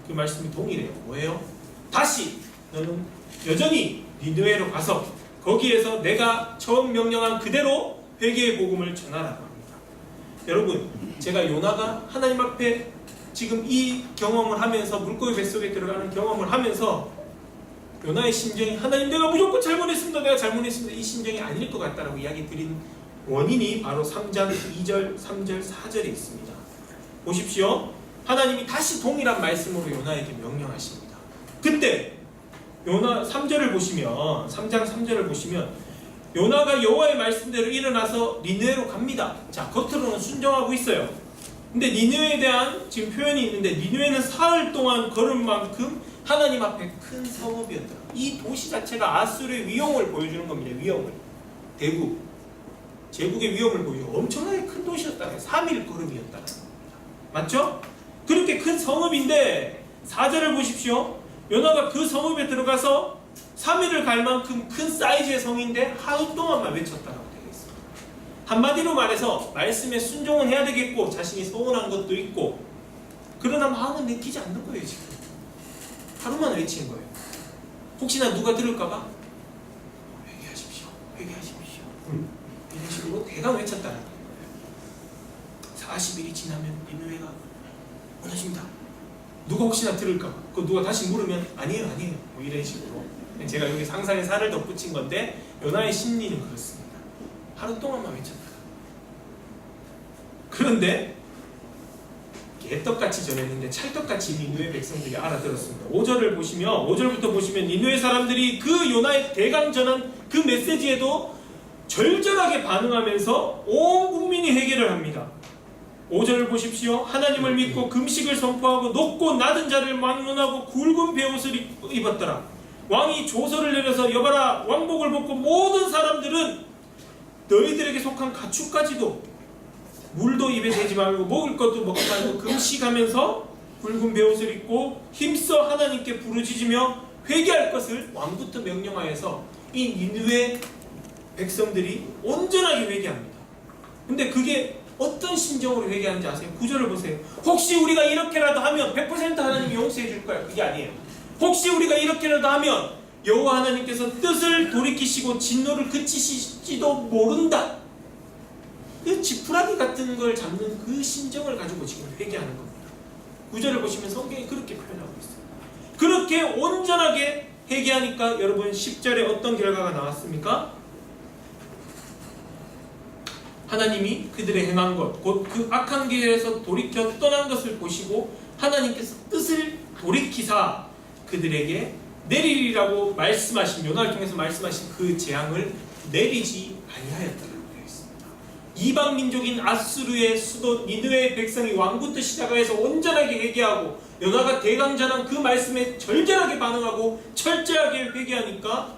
Speaker 3: 그 말씀이 동일해요. 뭐예요? 다시 너는 여전히 니느웨로 가서 거기에서 내가 처음 명령한 그대로 회개의 복음을 전하라고 합니다. 여러분, 제가 요나가 하나님 앞에 지금 이 경험을 하면서, 물고기 뱃속에 들어가는 경험을 하면서 요나의 심정이 하나님 내가 무조건 잘못했습니다, 내가 잘못했습니다, 이 심정이 아닐 것 같다라고 이야기 드린 원인이 바로 3장 2절, 3절, 4절에 있습니다. 보십시오. 하나님이 다시 동일한 말씀으로 요나에게 명령하십니다. 그때 요나 3절을 보시면, 3장 3절을 보시면 요나가 여호와의 말씀대로 일어나서 니느웨로 갑니다. 자, 겉으로는 순종하고 있어요. 근데 니느웨에 대한 지금 표현이 있는데, 니느웨는 사흘 동안 걸은 만큼 하나님 앞에 큰 성읍이었더라. 이 도시 자체가 아수르의 위용을 보여주는 겁니다. 위용을. 대국, 제국의 위용을 보여주고 엄청나게 큰 도시였다는, 3일 걸음이었다는 겁니다. 맞죠? 그렇게 큰 성읍인데 4절을 보십시오. 요나가 그 성읍에 들어가서 3일을 갈 만큼 큰 사이즈의 성인데 하루 동안만 외쳤다라고 되어 있습니다. 한마디로 말해서 말씀에 순종은 해야 되겠고 자신이 서운한 것도 있고, 그러나 마음은 내키지 않는 거예요. 지금 하루만 외친 거예요. 혹시나 누가 들을까봐 회개하십시오, 회개하십시오 이런 식으로 대강 외쳤다는 거예요. 40일이 지나면 니느웨가 원하십니다. 누가 혹시나 들을까? 그 누가 다시 물으면 아니에요, 아니에요. 뭐 이런 식으로. 제가 여기 상상에 살을 덧붙인 건데, 요나의 심리는 그렇습니다. 하루 동안만 외쳤다. 그런데 개떡같이 전했는데 찰떡같이 니느웨 백성들이 알아들었습니다. 5절을 보시면, 5절부터 보시면 니느웨 사람들이 그 요나의 대강 전한 그 메시지에도 절절하게 반응하면서 온 국민이 회개를 합니다. 5절을 보십시오. 하나님을 믿고 금식을 선포하고 높고 낮은 자를 막론하고 굵은 베옷을 입었더라. 왕이 조서를 내려서 여봐라, 왕복을 벗고 모든 사람들은 너희들에게 속한 가축까지도 물도 입에 대지 말고 먹을 것도 먹지 말고 금식하면서 굵은 베옷을 입고 힘써 하나님께 부르짖으며 회개할 것을 왕부터 명령하여서 이 니느웨 백성들이 온전하게 회개합니다. 근데 그게 어떤 심정으로 회개하는지 아세요? 9절을 보세요. 혹시 우리가 이렇게라도 하면 100% 하나님이 용서해 줄 거야. 그게 아니에요. 혹시 우리가 이렇게라도 하면 여호와 하나님께서 뜻을 돌이키시고 진노를 그치실지도 모른다. 그 지푸라기 같은 걸 잡는 그 심정을 가지고 지금 회개하는 겁니다. 9절을 보시면 성경이 그렇게 표현하고 있어요. 그렇게 온전하게 회개하니까 여러분 10절에 어떤 결과가 나왔습니까? 하나님이 그들의 행한 것, 곧 그 악한 길에서 돌이켜 떠난 것을 보시고 하나님께서 뜻을 돌이키사 그들에게 내리리라고 말씀하신, 요나를 통해서 말씀하신 그 재앙을 내리지 아니하였다고 되어 있습니다. 이방 민족인 아수르의 수도 니느웨의 백성이 왕부터 시작해서 온전하게 회개하고 요나가 대강전한 그 말씀에 절절하게 반응하고 철저하게 회개하니까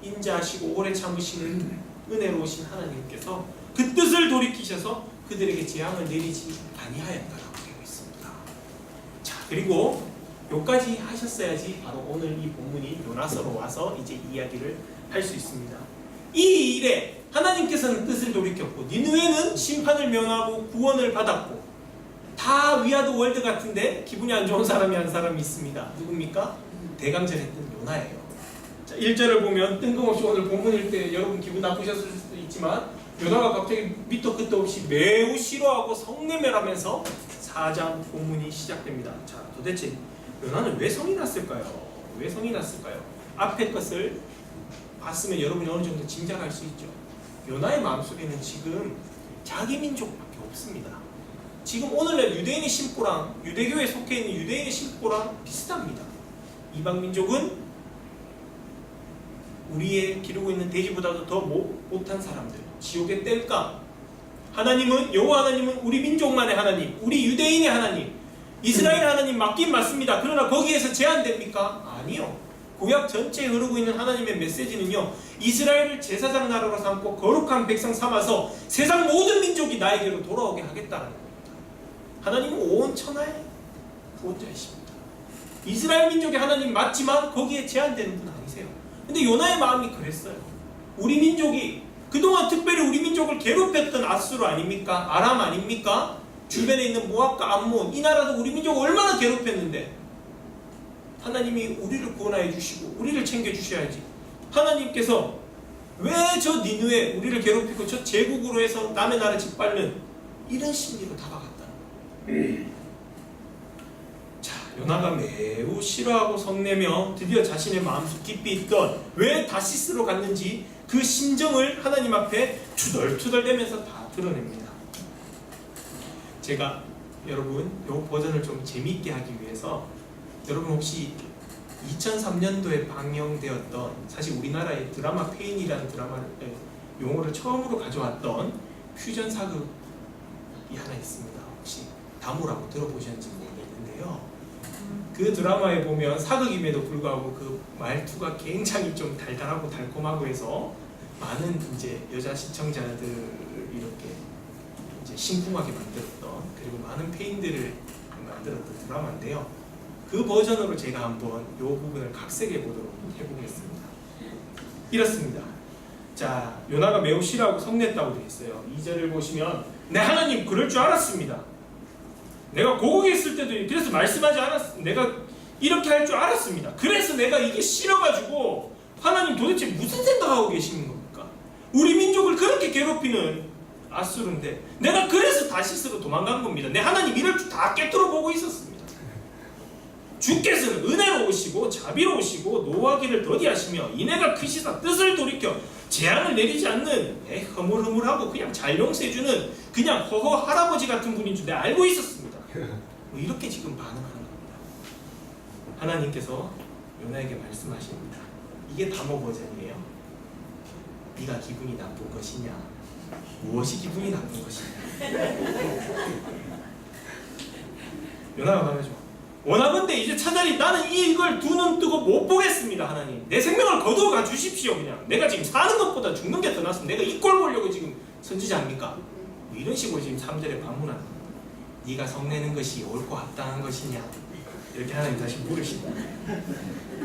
Speaker 3: 인자하시고 오래 참으시는 은혜로우신 하나님께서 그 뜻을 돌이키셔서 그들에게 재앙을 내리지 아니하였다고 되어 있습니다. 자, 그리고 요까지 하셨어야지 바로 오늘 이 본문이 요나서로 와서 이제 이야기를 할 수 있습니다. 이 일에 하나님께서는 뜻을 돌이켰고 니느웨는 심판을 면하고 구원을 받았고, 다 위아더 월드 같은데 기분이 안 좋은 사람이 한 사람이 있습니다. 누굽니까? 대강전했던 요나예요. 자, 1절을 보면 뜬금없이 오늘 본문일 때 여러분 기분 나쁘셨을 수도 있지만 요나가 갑자기 밑도 끝도 없이 매우 싫어하고 성내멸하면서 4장 본문이 시작됩니다. 자, 도대체 요나는 왜 성이 났을까요? 왜 성이 났을까요? 앞에 것을 봤으면 여러분이 어느 정도 짐작할 수 있죠. 요나의 마음속에는 지금 자기 민족밖에 없습니다. 지금 오늘날 유대인의 심보랑 유대교에 속해 있는 유대인의 심보랑 비슷합니다. 이방 민족은 우리의 기르고 있는 돼지보다도 더 못한 사람들, 지옥의 땔감. 하나님은, 여호와 하나님은 우리 민족만의 하나님, 우리 유대인의 하나님, 이스라엘 하나님 맞긴 맞습니다. 그러나 거기에서 제한됩니까? 아니요. 구약 전체에 흐르고 있는 하나님의 메시지는요, 이스라엘을 제사장 나라로 삼고 거룩한 백성 삼아서 세상 모든 민족이 나에게로 돌아오게 하겠다는 겁니다. 하나님은 온 천하의 구원자이십니다. 이스라엘 민족의 하나님 맞지만 거기에 제한되는 분 아니세요. 근데 요나의 마음이 그랬어요. 우리 민족이 그동안 특별히 우리 민족을 괴롭혔던 아수르 아닙니까? 아람 아닙니까? 주변에 있는 모압과 암몬, 이 나라도 우리 민족을 얼마나 괴롭혔는데 하나님이 우리를 구원하여 주시고 우리를 챙겨주셔야지. 하나님께서 왜 저 니느웨 우리를 괴롭히고 저 제국으로 해서 남의 나라 짓밟는 이런 심리로 다가갔다는 거예요. 자, 요나가 매우 싫어하고 성내며 드디어 자신의 마음속 깊이 있던 왜 다시스로 갔는지 그 심정을 하나님 앞에 투덜투덜대면서 다 드러냅니다. 제가 여러분 요 버전을 좀 재미있게 하기 위해서 여러분 혹시 2003년도에 방영되었던, 사실 우리나라의 드라마 페인이라는 드라마를 용어를 처음으로 가져왔던 퓨전 사극이 하나 있습니다. 혹시 다모라고 들어보셨는지 모르겠는데요. 그 드라마에 보면 사극임에도 불구하고 그 말투가 굉장히 좀 달달하고 달콤하고 해서 많은 이제 여자 시청자들 이렇게 이제 심쿵하게 만들었던, 그리고 많은 페인들을 만들었던 드라마인데요. 그 버전으로 제가 한번 이 부분을 각색해 보도록 해보겠습니다. 이렇습니다. 자, 요나가 매우 싫어하고 성냈다고 되어 있어요. 2절을 보시면 내 하나님 그럴 줄 알았습니다. 내가 고국에 있을 때도 그래서 말씀하지 않았습니다. 내가 이렇게 할 줄 알았습니다. 그래서 내가 이게 싫어가지고 하나님 도대체 무슨 생각하고 계시는 겁니까? 우리 민족을 그렇게 괴롭히는 아수르인데 내가 그래서 다시스로 도망간 겁니다. 내 하나님 이럴 줄 다 깨뜨려 보고 있었습니다. 주께서는 은혜로우시고 자비로우시고 노하기를 더디하시며 인애가 크시사 뜻을 돌이켜 재앙을 내리지 않는 허물허물하고 그냥 잘 용서해주는 그냥 허허 할아버지 같은 분인 줄 내가 알고 있었습니다. 뭐 이렇게 지금 반응하는 겁니다. 하나님께서 요나에게 말씀하십니다. 이게 다모 버전이에요. 네가 기분이 나쁜 것이냐? 무엇이 기분이 나쁜 것이냐? 요나가 말하죠. 원하건대 이제 차라리 나는 이걸 두 눈 뜨고 못 보겠습니다. 하나님 내 생명을 거두어가 주십시오. 그냥 내가 지금 사는 것보다 죽는 게 더 낫습니다. 내가 이 꼴 보려고 지금 선지자입니까? 뭐 이런 식으로 지금 3절에 반문하는 겁니다. 네가 성내는 것이 옳고 합당한 것이냐? 이렇게 하나님 다시 물으신다.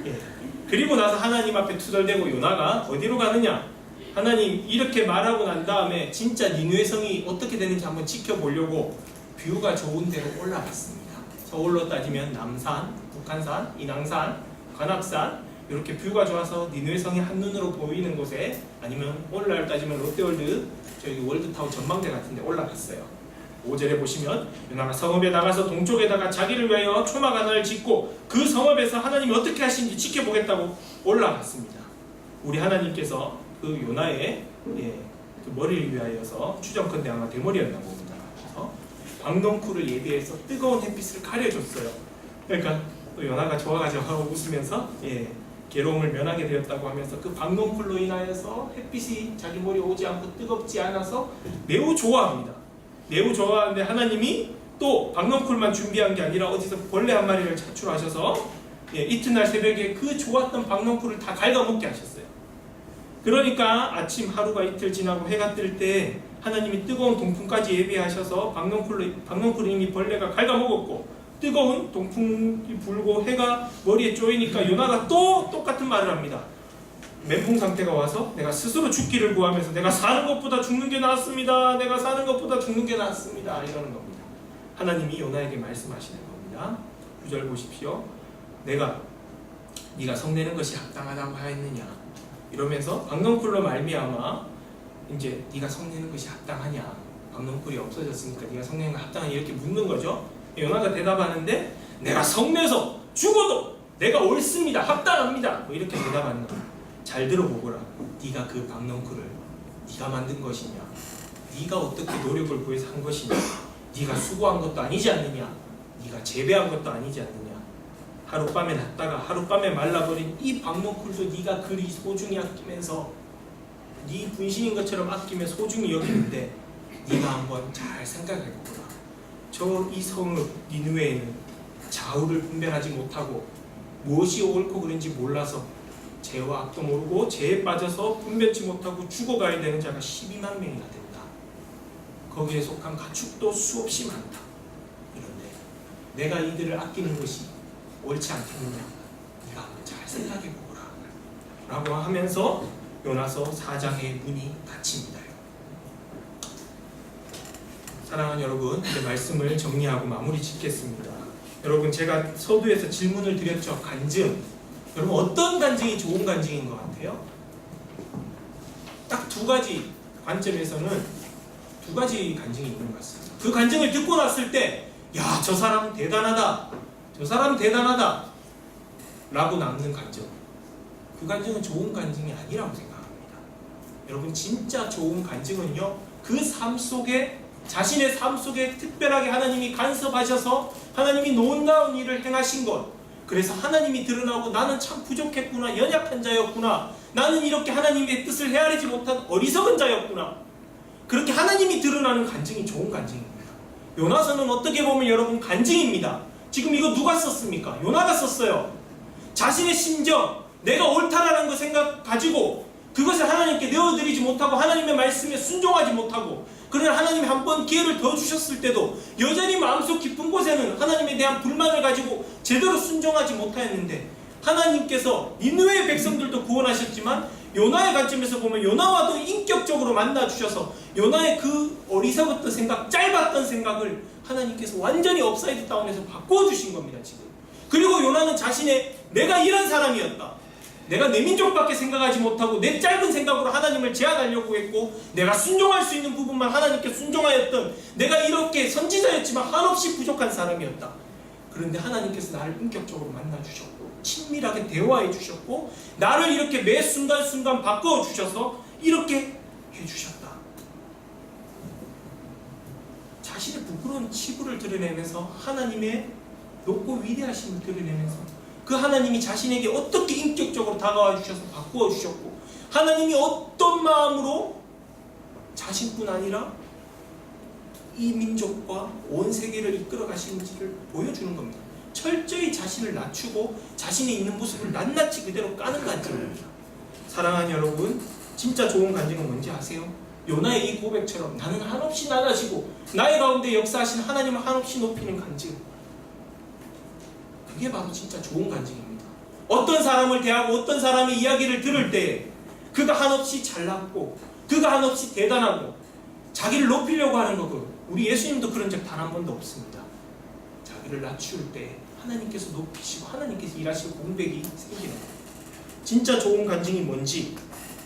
Speaker 3: 예. 그리고 나서 하나님 앞에 투덜대고 요나가 어디로 가느냐? 하나님 이렇게 말하고 난 다음에 진짜 니느웨 성이 어떻게 되는지 한번 지켜보려고 뷰가 좋은 데로 올라갔습니다. 서울로 따지면 남산, 북한산, 인왕산, 관악산 이렇게 뷰가 좋아서 니느웨 성이 한눈으로 보이는 곳에, 아니면 오늘날 따지면 롯데월드 저기 월드타워 전망대 같은 데 올라갔어요. 5절에 보시면 요나가 성읍에 나가서 동쪽에다가 자기를 위하여 초막 하나를 짓고 그 성읍에서 하나님이 어떻게 하시는지 지켜보겠다고 올라갔습니다. 우리 하나님께서 그 요나의 그 머리를 위하여서 추정컨대 아마 대머리였나 봅니다. 그래서 광동쿨을 예비해서 뜨거운 햇빛을 가려줬어요. 그러니까 또 요나가 좋아가지고 웃으면서 괴로움을 면하게 되었다고 하면서 그 박농쿨로 인하여서 햇빛이 자기 머리에 오지 않고 뜨겁지 않아서 매우 좋아합니다. 매우 좋아하는데 하나님이 또 박농쿨만 준비한 게 아니라 어디서 벌레 한 마리를 차출하셔서 이튿날 새벽에 그 좋았던 박농쿨을 다 갉아먹게 하셨어요. 그러니까 아침 하루가 이틀 지나고 해가 뜰 때 하나님이 뜨거운 동풍까지 예비하셔서 박농쿨을 이미 벌레가 갉아먹었고 뜨거운 동풍이 불고 해가 머리에 쪼이니까 요나가 또 똑같은 말을 합니다. 멘붕 상태가 와서 내가 스스로 죽기를 구하면서 내가 사는 것보다 죽는 게 낫습니다. 내가 사는 것보다 죽는 게 낫습니다. 이러는 겁니다. 하나님이 요나에게 말씀하시는 겁니다. 9절 보십시오. 네가 성내는 것이 합당하다고 하였느냐 이러면서 박농쿨로 말미암아 이제 네가 성내는 것이 합당하냐, 박농쿨이 없어졌으니까 네가 성내는 거 합당하냐 이렇게 묻는 거죠. 요나가 대답하는데 내가 성내서 죽어도 내가 옳습니다. 합당합니다. 뭐 이렇게 대답하는 거야. 잘 들어보거라. 네가 그 박농쿨을 네가 만든 것이냐, 네가 어떻게 노력을 구해서 한 것이냐, 네가 수고한 것도 아니지 않느냐, 네가 재배한 것도 아니지 않느냐. 하룻밤에 났다가 하룻밤에 말라버린 이 박농쿨도 네가 그리 소중히 아끼면서 네 분신인 것처럼 아끼며 소중히 여기는데 네가 한번 잘 생각해보거라. 저 이 성읍 니느웨에는 좌우를 분별하지 못하고 무엇이 옳고 그른지 몰라서 죄와 악도 모르고 죄에 빠져서 분별치 못하고 죽어가야 되는 자가 12만 명이나 된다. 거기에 속한 가축도 수없이 많다. 이런데 내가 이들을 아끼는 것이 옳지 않겠느냐. 네가 한번 잘 생각해보거라 라고 하면서 요나서 4장의 문이 닫힙니다. 사랑하는 여러분, 이제 말씀을 정리하고 마무리 짓겠습니다. 여러분, 제가 서두에서 질문을 드렸죠. 간증. 여러분, 어떤 간증이 좋은 간증인 것 같아요? 딱 두 가지 관점에서는 두 가지 간증이 있는 것 같습니다. 그 간증을 듣고 났을 때 야, 저 사람 대단하다. 저 사람 대단하다. 라고 남는 간증. 그 간증은 좋은 간증이 아니라고 생각합니다. 여러분, 진짜 좋은 간증은요, 그 삶 속에 자신의 삶 속에 특별하게 하나님이 간섭하셔서 하나님이 놀라운 일을 행하신 것, 그래서 하나님이 드러나고 나는 참 부족했구나, 연약한 자였구나, 나는 이렇게 하나님의 뜻을 헤아리지 못한 어리석은 자였구나, 그렇게 하나님이 드러나는 간증이 좋은 간증입니다. 요나서는 어떻게 보면 여러분 간증입니다. 지금 이거 누가 썼습니까? 요나가 썼어요. 자신의 심정, 내가 옳다라는 거 생각 가지고 그것을 하나님께 내어드리지 못하고 하나님의 말씀에 순종하지 못하고, 그러나 하나님이 한 번 기회를 더 주셨을 때도 여전히 마음속 깊은 곳에는 하나님에 대한 불만을 가지고 제대로 순종하지 못하였는데, 하나님께서 니느웨의 백성들도 구원하셨지만 요나의 관점에서 보면 요나와도 인격적으로 만나주셔서 요나의 그 어리석었던 생각, 짧았던 생각을 하나님께서 완전히 업사이드 다운해서 바꿔주신 겁니다. 지금. 그리고 요나는 자신의 내가 이런 사람이었다, 내가 내 민족밖에 생각하지 못하고 내 짧은 생각으로 하나님을 제한하려고 했고, 내가 순종할 수 있는 부분만 하나님께 순종하였던 내가 이렇게 선지자였지만 한없이 부족한 사람이었다. 그런데 하나님께서 나를 인격적으로 만나주셨고 친밀하게 대화해 주셨고 나를 이렇게 매 순간순간 바꿔주셔서 이렇게 해주셨다. 자신의 부끄러운 치부를 드러내면서 하나님의 높고 위대하심을 드러내면서 그 하나님이 자신에게 어떻게 인격적으로 다가와 주셔서 바꾸어 주셨고, 하나님이 어떤 마음으로 자신뿐 아니라 이 민족과 온 세계를 이끌어 가시는지를 보여주는 겁니다. 철저히 자신을 낮추고 자신이 있는 모습을 낱낱이 그대로 까는 간증입니다. 사랑하는 여러분, 진짜 좋은 간증은 뭔지 아세요? 요나의 이 고백처럼 나는 한없이 낮아지고 나의 가운데 역사하신 하나님을 한없이 높이는 간증, 그게 바로 진짜 좋은 간증입니다. 어떤 사람을 대하고 어떤 사람의 이야기를 들을 때 그가 한없이 잘났고 그가 한없이 대단하고 자기를 높이려고 하는 거고, 우리 예수님도 그런 적 단 한 번도 없습니다. 자기를 낮출 때 하나님께서 높이시고 하나님께서 일하시고 공백이 생기는 거예요. 진짜 좋은 간증이 뭔지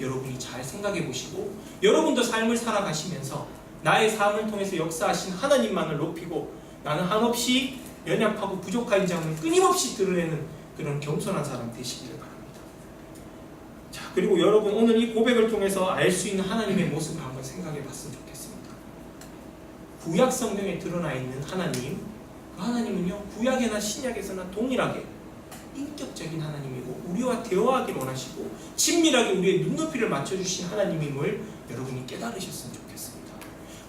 Speaker 3: 여러분이 잘 생각해 보시고, 여러분도 삶을 살아가시면서 나의 삶을 통해서 역사하신 하나님만을 높이고 나는 한없이 연약하고 부족한 점을 끊임없이 드러내는 그런 겸손한 사람 되시기를 바랍니다. 자, 그리고 여러분, 오늘 이 고백을 통해서 알 수 있는 하나님의 모습을 한번 생각해 봤으면 좋겠습니다. 구약 성경에 드러나 있는 하나님, 그 하나님은요, 구약이나 신약에서나 동일하게 인격적인 하나님이고 우리와 대화하기를 원하시고 친밀하게 우리의 눈높이를 맞춰주신 하나님임을 여러분이 깨달으셨으면 좋겠습니다.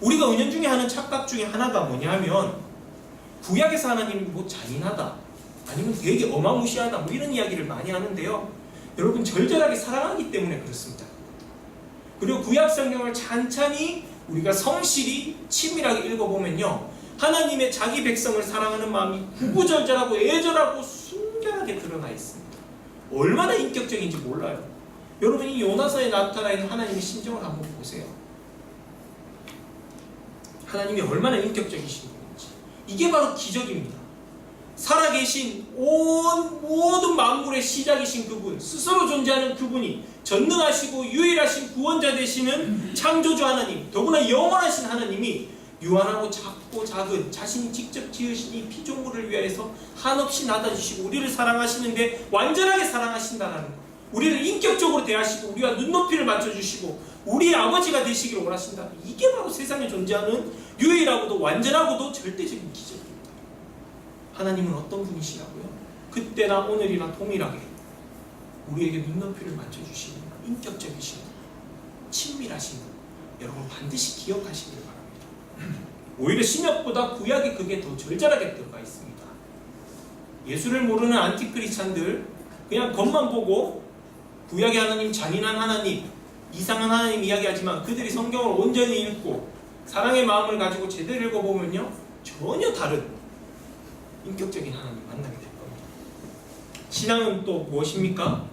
Speaker 3: 우리가 은연중에 하는 착각 중에 하나가 뭐냐면 구약에서 하나님이 뭐 잔인하다 아니면 되게 어마무시하다 뭐 이런 이야기를 많이 하는데요. 여러분 절절하게 사랑하기 때문에 그렇습니다. 그리고 구약 성경을 찬찬히 우리가 성실히 친밀하게 읽어보면요, 하나님의 자기 백성을 사랑하는 마음이 구구절절하고 애절하고 순결하게 드러나 있습니다. 얼마나 인격적인지 몰라요. 여러분이 요나서에 나타나 있는 하나님의 심정을 한번 보세요. 하나님이 얼마나 인격적이신 분인지. 이게 바로 기적입니다. 살아계신 온 모든 만물의 시작이신 그분, 스스로 존재하는 그분이 전능하시고 유일하신 구원자 되시는 창조주 하나님, 더구나 영원하신 하나님이 유한하고 작고 작은 자신이 직접 지으신 이 피조물을 위하여서 한없이 나다주시고 우리를 사랑하시는데 완전하게 사랑하신다는 것, 우리를 인격적으로 대하시고 우리와 눈높이를 맞춰주시고 우리의 아버지가 되시기를 원하신다. 이게 바로 세상에 존재하는 유일하고도 완전하고도 절대적인 기적입니다. 하나님은 어떤 분이시라고요? 그때나 오늘이나 동일하게 우리에게 눈높이를 맞춰주시는 인격적이신 분, 친밀하신 분, 여러분 반드시 기억하시길 바랍니다. 오히려 신약보다 구약에 그게 더 절절하게 들어가 있습니다. 예수를 모르는 안티크리스찬들 그냥 겉만 보고 구약의 하나님, 잔인한 하나님, 이상한 하나님 이야기하지만 그들이 성경을 온전히 읽고 사랑의 마음을 가지고 제대로 읽어보면요, 전혀 다른 인격적인 하나님 만나게 될 겁니다. 신앙은 또 무엇입니까?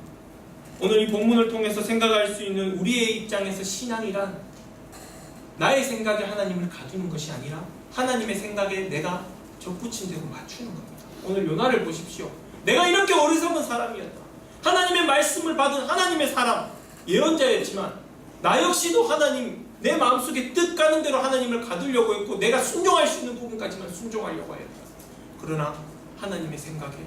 Speaker 3: 오늘 이 본문을 통해서 생각할 수 있는 우리의 입장에서 신앙이란 나의 생각에 하나님을 가두는 것이 아니라 하나님의 생각에 내가 접붙인 대로 맞추는 겁니다. 오늘 요나를 보십시오. 내가 이렇게 어리석은 사람이었다. 하나님의 말씀을 받은 하나님의 사람, 예언자였지만 나 역시도 하나님, 내 마음속에 뜻 가는 대로 하나님을 가두려고 했고 내가 순종할 수 있는 부분까지만 순종하려고 했다. 그러나 하나님의 생각에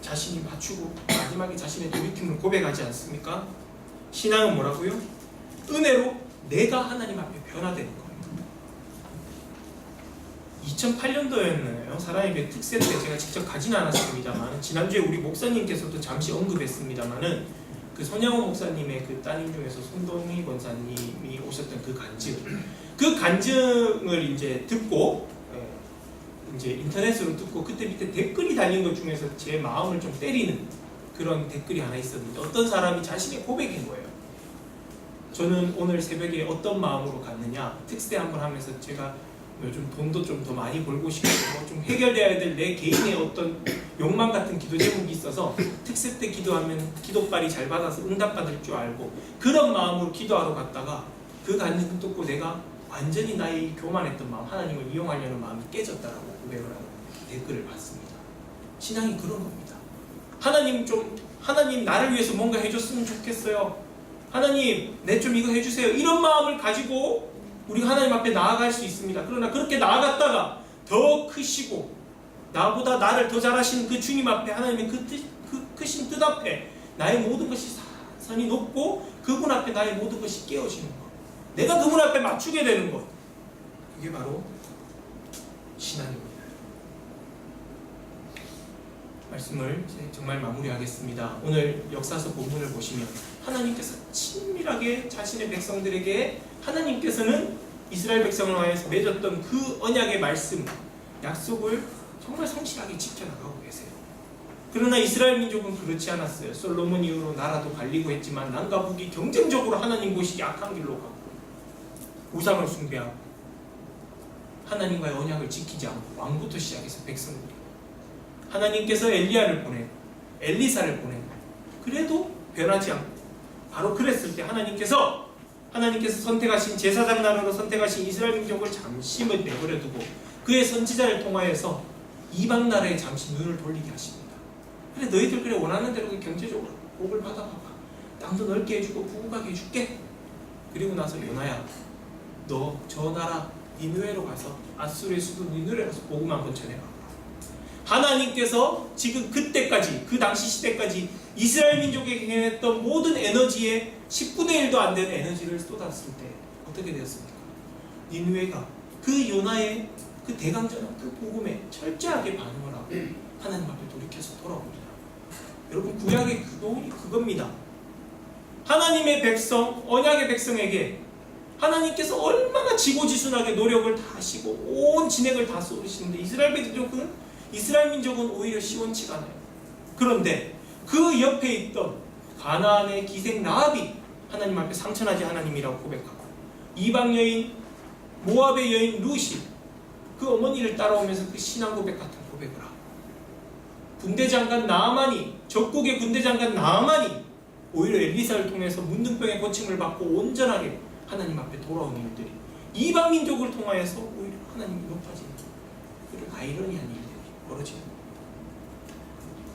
Speaker 3: 자신이 맞추고 마지막에 자신의 돌이킴을 고백하지 않습니까? 신앙은 뭐라고요? 은혜로 내가 하나님 앞에 변화되는 겁니다. 2008년도였나요? 사랑의 특세 때 제가 직접 가지는 않았습니다만 지난주에 우리 목사님께서도 잠시 언급했습니다만은 그 손양호 목사님의 그 따님 중에서 손동희 권사님이 오셨던 그 간증을 이제 듣고 이제 인터넷으로 듣고 그때 밑에 댓글이 달린 것 중에서 제 마음을 좀 때리는 그런 댓글이 하나 있었는데 어떤 사람이 자신의 고백인 거예요. 저는 오늘 새벽에 어떤 마음으로 갔느냐, 특세 한번 하면서 제가 요즘 돈도 좀 더 많이 벌고 싶고 좀 해결돼야 될 내 개인의 어떤 욕망 같은 기도 제목이 있어서 특세 때 기도하면 기도빨이 잘 받아서 응답받을 줄 알고 그런 마음으로 기도하러 갔다가 그 간증 듣고 내가 완전히 나의 교만했던 마음, 하나님을 이용하려는 마음이 깨졌다라고 고백을 하는 댓글을 봤습니다. 신앙이 그런 겁니다. 하나님 나를 위해서 뭔가 해줬으면 좋겠어요. 하나님 내 좀 이거 해주세요. 이런 마음을 가지고 우리가 하나님 앞에 나아갈 수 있습니다. 그러나 그렇게 나아갔다가 더 크시고 나보다 나를 더 잘하시는 그 주님 앞에 하나님의 그 크신 뜻 앞에 나의 모든 것이 산이 높고 그분 앞에 나의 모든 것이 깨어지는 것, 내가 그분 앞에 맞추게 되는 것, 그게 바로 신앙입니다. 말씀을 정말 마무리하겠습니다. 오늘 역사서 본문을 보시면 하나님께서 친밀하게 자신의 백성들에게 하나님께서는 이스라엘 백성을 위해서 맺었던 그 언약의 말씀, 약속을 정말 성실하게 지켜나가고 계세요. 그러나 이스라엘 민족은 그렇지 않았어요. 솔로몬 이후로 나라도 갈리고 했지만 남과 북이 경쟁적으로 하나님 보시기 악한 길로 가고 우상을 숭배하고 하나님과의 언약을 지키지 않고 왕부터 시작해서 백성들이 하나님께서 엘리야를 보내고 엘리사를 보내고 그래도 변하지 않고 바로 그랬을 때 하나님께서 선택하신 제사장 나라로 선택하신 이스라엘 민족을 잠시 내버려두고 그의 선지자를 통하여서 이방 나라에 잠시 눈을 돌리게 하십니다. 그래 너희들 그래 원하는 대로 경제적으로 복을 받아봐봐. 땅도 넓게 해주고 부국하게 해줄게. 그리고 나서 요나야 너 저 나라 니느웨로 가서 아수르의 수도 니느웨로 가서 복음 한번 전해봐. 하나님께서 지금 그때까지 그 당시 시대까지 이스라엘 민족에게 행했던 모든 에너지의 10분의 1도 안 되는 에너지를 쏟았을 때 어떻게 되었습니까? 니느웨가 그 요나의 그 대강전한 그 복음에 철저하게 반응을 하고 하나님 앞에 돌이켜서 돌아옵니다. 여러분 구약의 교훈이 그겁니다. 하나님의 백성, 언약의 백성에게 하나님께서 얼마나 지고지순하게 노력을 다 하시고 온 진액을 다 쏟으시는데 이스라엘 민족은 오히려 시원치가 않아요. 그런데 그 옆에 있던 가나안의 기생 라합이 하나님 앞에 상천하지 하나님이라고 고백하고, 이방 여인 모압의 여인 루시 그 어머니를 따라오면서 그 신앙 고백 같은 고백을 하고, 군대장관 나아만이, 적국의 군대장관 나아만이 오히려 엘리사를 통해서 문둥병의 고침을 받고 온전하게 하나님 앞에 돌아온 일들이, 이방 민족을 통하여서 오히려 하나님이 높아지는 그런 아이러니한 일들이 벌어지는 겁니다.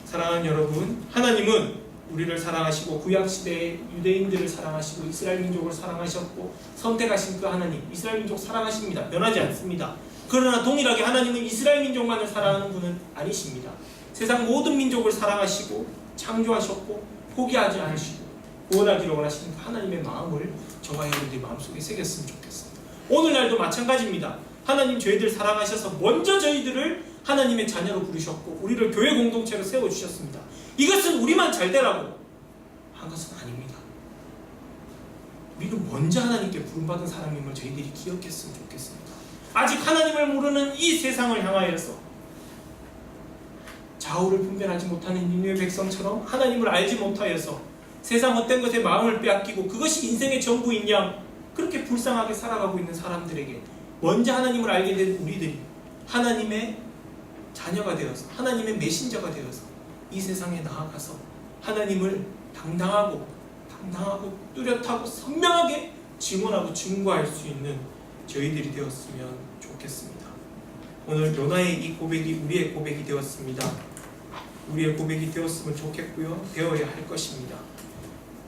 Speaker 3: 사랑하는 여러분, 하나님은 우리를 사랑하시고 구약시대의 유대인들을 사랑하시고 이스라엘 민족을 사랑하셨고 선택하신 그 하나님, 이스라엘 민족 사랑하십니다. 변하지 않습니다. 그러나 동일하게 하나님은 이스라엘 민족만을 사랑하는 분은 아니십니다. 세상 모든 민족을 사랑하시고 창조하셨고 포기하지 않으시고 구원하기를 원하시는 그 하나님의 마음을 저와 여러분들의 마음속에 새겼으면 좋겠습니다. 오늘날도 마찬가지입니다. 하나님 저희들 사랑하셔서 먼저 저희들을 하나님의 자녀로 부르셨고 우리를 교회 공동체로 세워주셨습니다. 이것은 우리만 잘 되라고 한 것은 아닙니다. 우리는 먼저 하나님께 부름받은 사람임을 저희들이 기억했으면 좋겠습니다. 아직 하나님을 모르는 이 세상을 향하여서 좌우를 분별하지 못하는 니느웨 백성처럼 하나님을 알지 못하여서 세상 헛된 것에 마음을 빼앗기고 그것이 인생의 전부인 양 그렇게 불쌍하게 살아가고 있는 사람들에게 먼저 하나님을 알게 된 우리들이 하나님의 자녀가 되어서 하나님의 메신저가 되어서 이 세상에 나아가서 하나님을 당당하고 뚜렷하고 선명하게 증언하고 증거할 수 있는 저희들이 되었으면 좋겠습니다. 오늘 요나의 이 고백이 우리의 고백이 되었습니다. 우리의 고백이 되었으면 좋겠고요. 되어야 할 것입니다.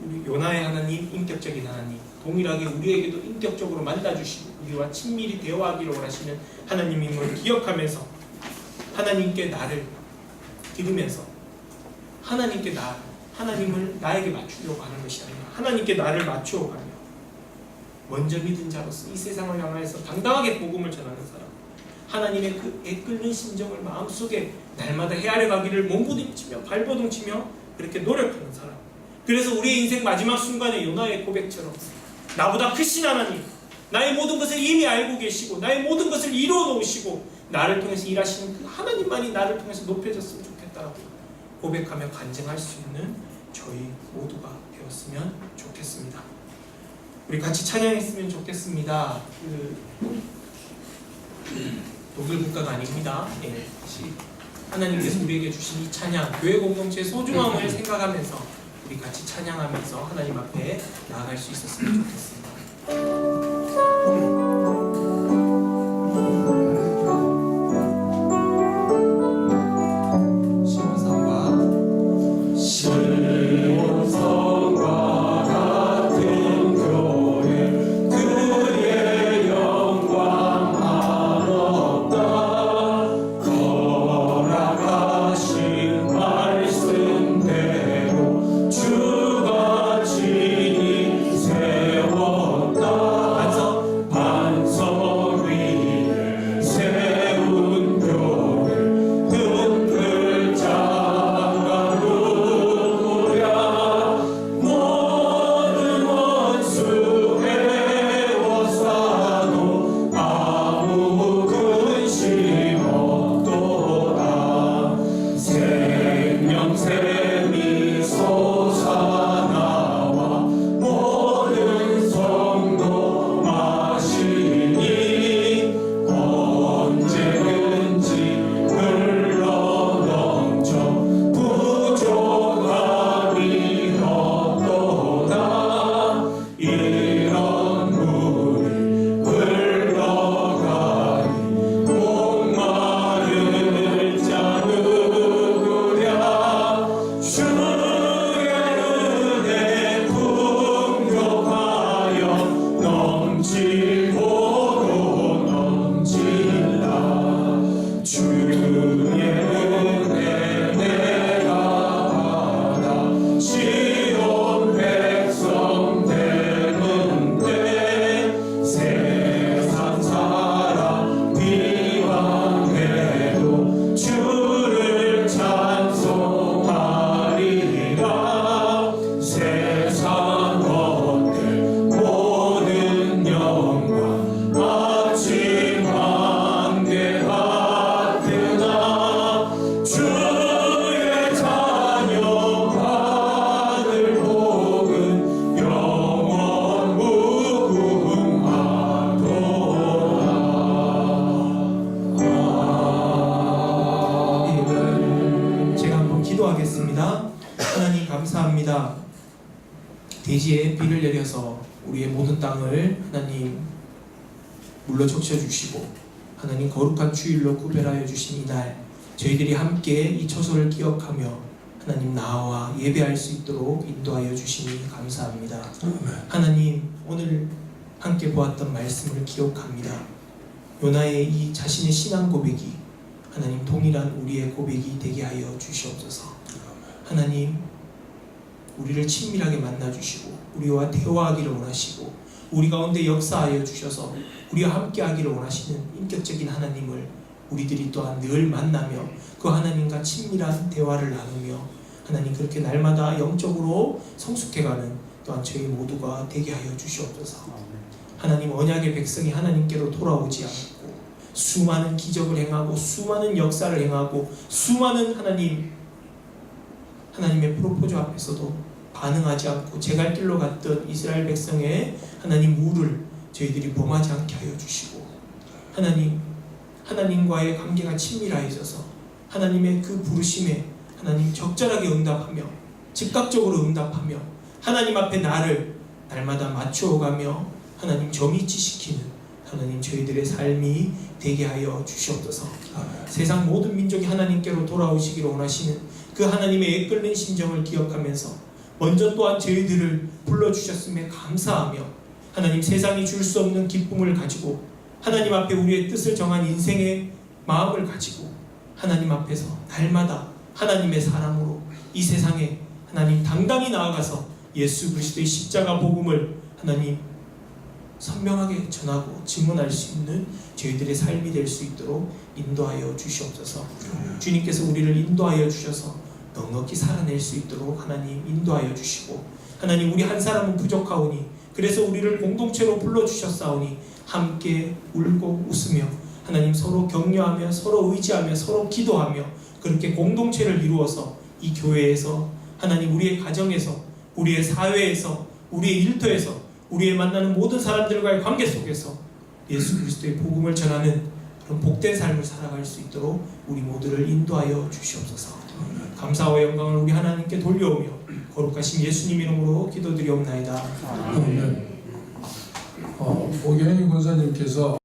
Speaker 3: 우리 요나의 하나님, 인격적인 하나님, 동일하게 우리에게도 인격적으로 만나주시고 우리와 친밀히 대화하기를 원하시는 하나님임을 기억하면서 하나님께 나를 드리면서 하나님을 나에게 맞추려고 하는 것이 아니라 하나님께 나를 맞추어 가며 먼저 믿은 자로서 이 세상을 향하여서 당당하게 복음을 전하는 사람, 하나님의 그 애끓는 심정을 마음속에 날마다 헤아려 가기를 몸부림치며 발버둥치며 그렇게 노력하는 사람. 그래서 우리의 인생 마지막 순간에 요나의 고백처럼 나보다 크신 하나님, 나의 모든 것을 이미 알고 계시고 나의 모든 것을 이루어 놓으시고 나를 통해서 일하시는 그 하나님만이 나를 통해서 높여졌으면 좋겠다라고 고백하며 간증할 수 있는 저희 모두가 되었으면 좋겠습니다. 우리 같이 찬양했으면 좋겠습니다. 독일 국가가 아닙니다. 하나님께서 우리에게 주신 이 찬양, 교회 공동체의 소중함을 생각하면서 우리 같이 찬양하면서 하나님 앞에 나아갈 수 있었으면 좋겠습니다.
Speaker 2: 주가 친히 세워
Speaker 4: 대지에 비를 내려서 우리의 모든 땅을 하나님 물러 적셔 주시고 하나님 거룩한 주일로 구별하여 주신 이날 저희들이 함께 이 초소를 기억하며 하나님 나와 예배할 수 있도록 인도하여 주시니 감사합니다. 하나님 오늘 함께 보았던 말씀을 기억합니다. 요나의 이 자신의 신앙 고백이 하나님 동일한 우리의 고백이 되게 하여 주시옵소서. 하나님 우리를 친밀하게 만나주시고 우리와 대화하기를 원하시고 우리 가운데 역사하여 주셔서 우리와 함께하기를 원하시는 인격적인 하나님을 우리들이 또한 늘 만나며 그 하나님과 친밀한 대화를 나누며 하나님 그렇게 날마다 영적으로 성숙해가는 또한 저희 모두가 되게 하여 주시옵소서. 하나님 언약의 백성이 하나님께로 돌아오지 않고 수많은 기적을 행하고 수많은 역사를 행하고 수많은 하나님의 프로포즈 앞에서도 반응하지 않고 제갈 길로 갔던 이스라엘 백성의 하나님 우를 저희들이 범하지 않게 하여 주시고 하나님과의 관계가 친밀해져서 하나님의 그 부르심에 하나님 적절하게 응답하며 즉각적으로 응답하며 하나님 앞에 나를 날마다 맞추어가며 하나님 점이치시키는 하나님 저희들의 삶이 되게 하여 주시옵소서. 세상 모든 민족이 하나님께로 돌아오시기를 원하시는 그 하나님의 애끓는 심정을 기억하면서 먼저 또한 저희들을 불러주셨음에 감사하며 하나님 세상이 줄 수 없는 기쁨을 가지고 하나님 앞에 우리의 뜻을 정한 인생의 마음을 가지고 하나님 앞에서 날마다 하나님의 사랑으로 이 세상에 하나님 당당히 나아가서 예수 그리스도의 십자가 복음을 하나님 선명하게 전하고 증언할 수 있는 저희들의 삶이 될 수 있도록 인도하여 주시옵소서. 주님께서 우리를 인도하여 주셔서 넉넉히 살아낼 수 있도록 하나님 인도하여 주시고 하나님 우리 한 사람은 부족하오니 그래서 우리를 공동체로 불러주셨사오니 함께 울고 웃으며 하나님 서로 격려하며 서로 의지하며 서로 기도하며 그렇게 공동체를 이루어서 이 교회에서 하나님 우리의 가정에서 우리의 사회에서 우리의 일터에서 우리의 만나는 모든 사람들과의 관계 속에서 예수 그리스도의 복음을 전하는 그런 복된 삶을 살아갈 수 있도록 우리 모두를 인도하여 주시옵소서. 감사와 영광을 우리 하나님께 돌려오며 거룩하신 예수님 이름으로 기도드리옵나이다.
Speaker 1: 아멘. 오경희 권사님께서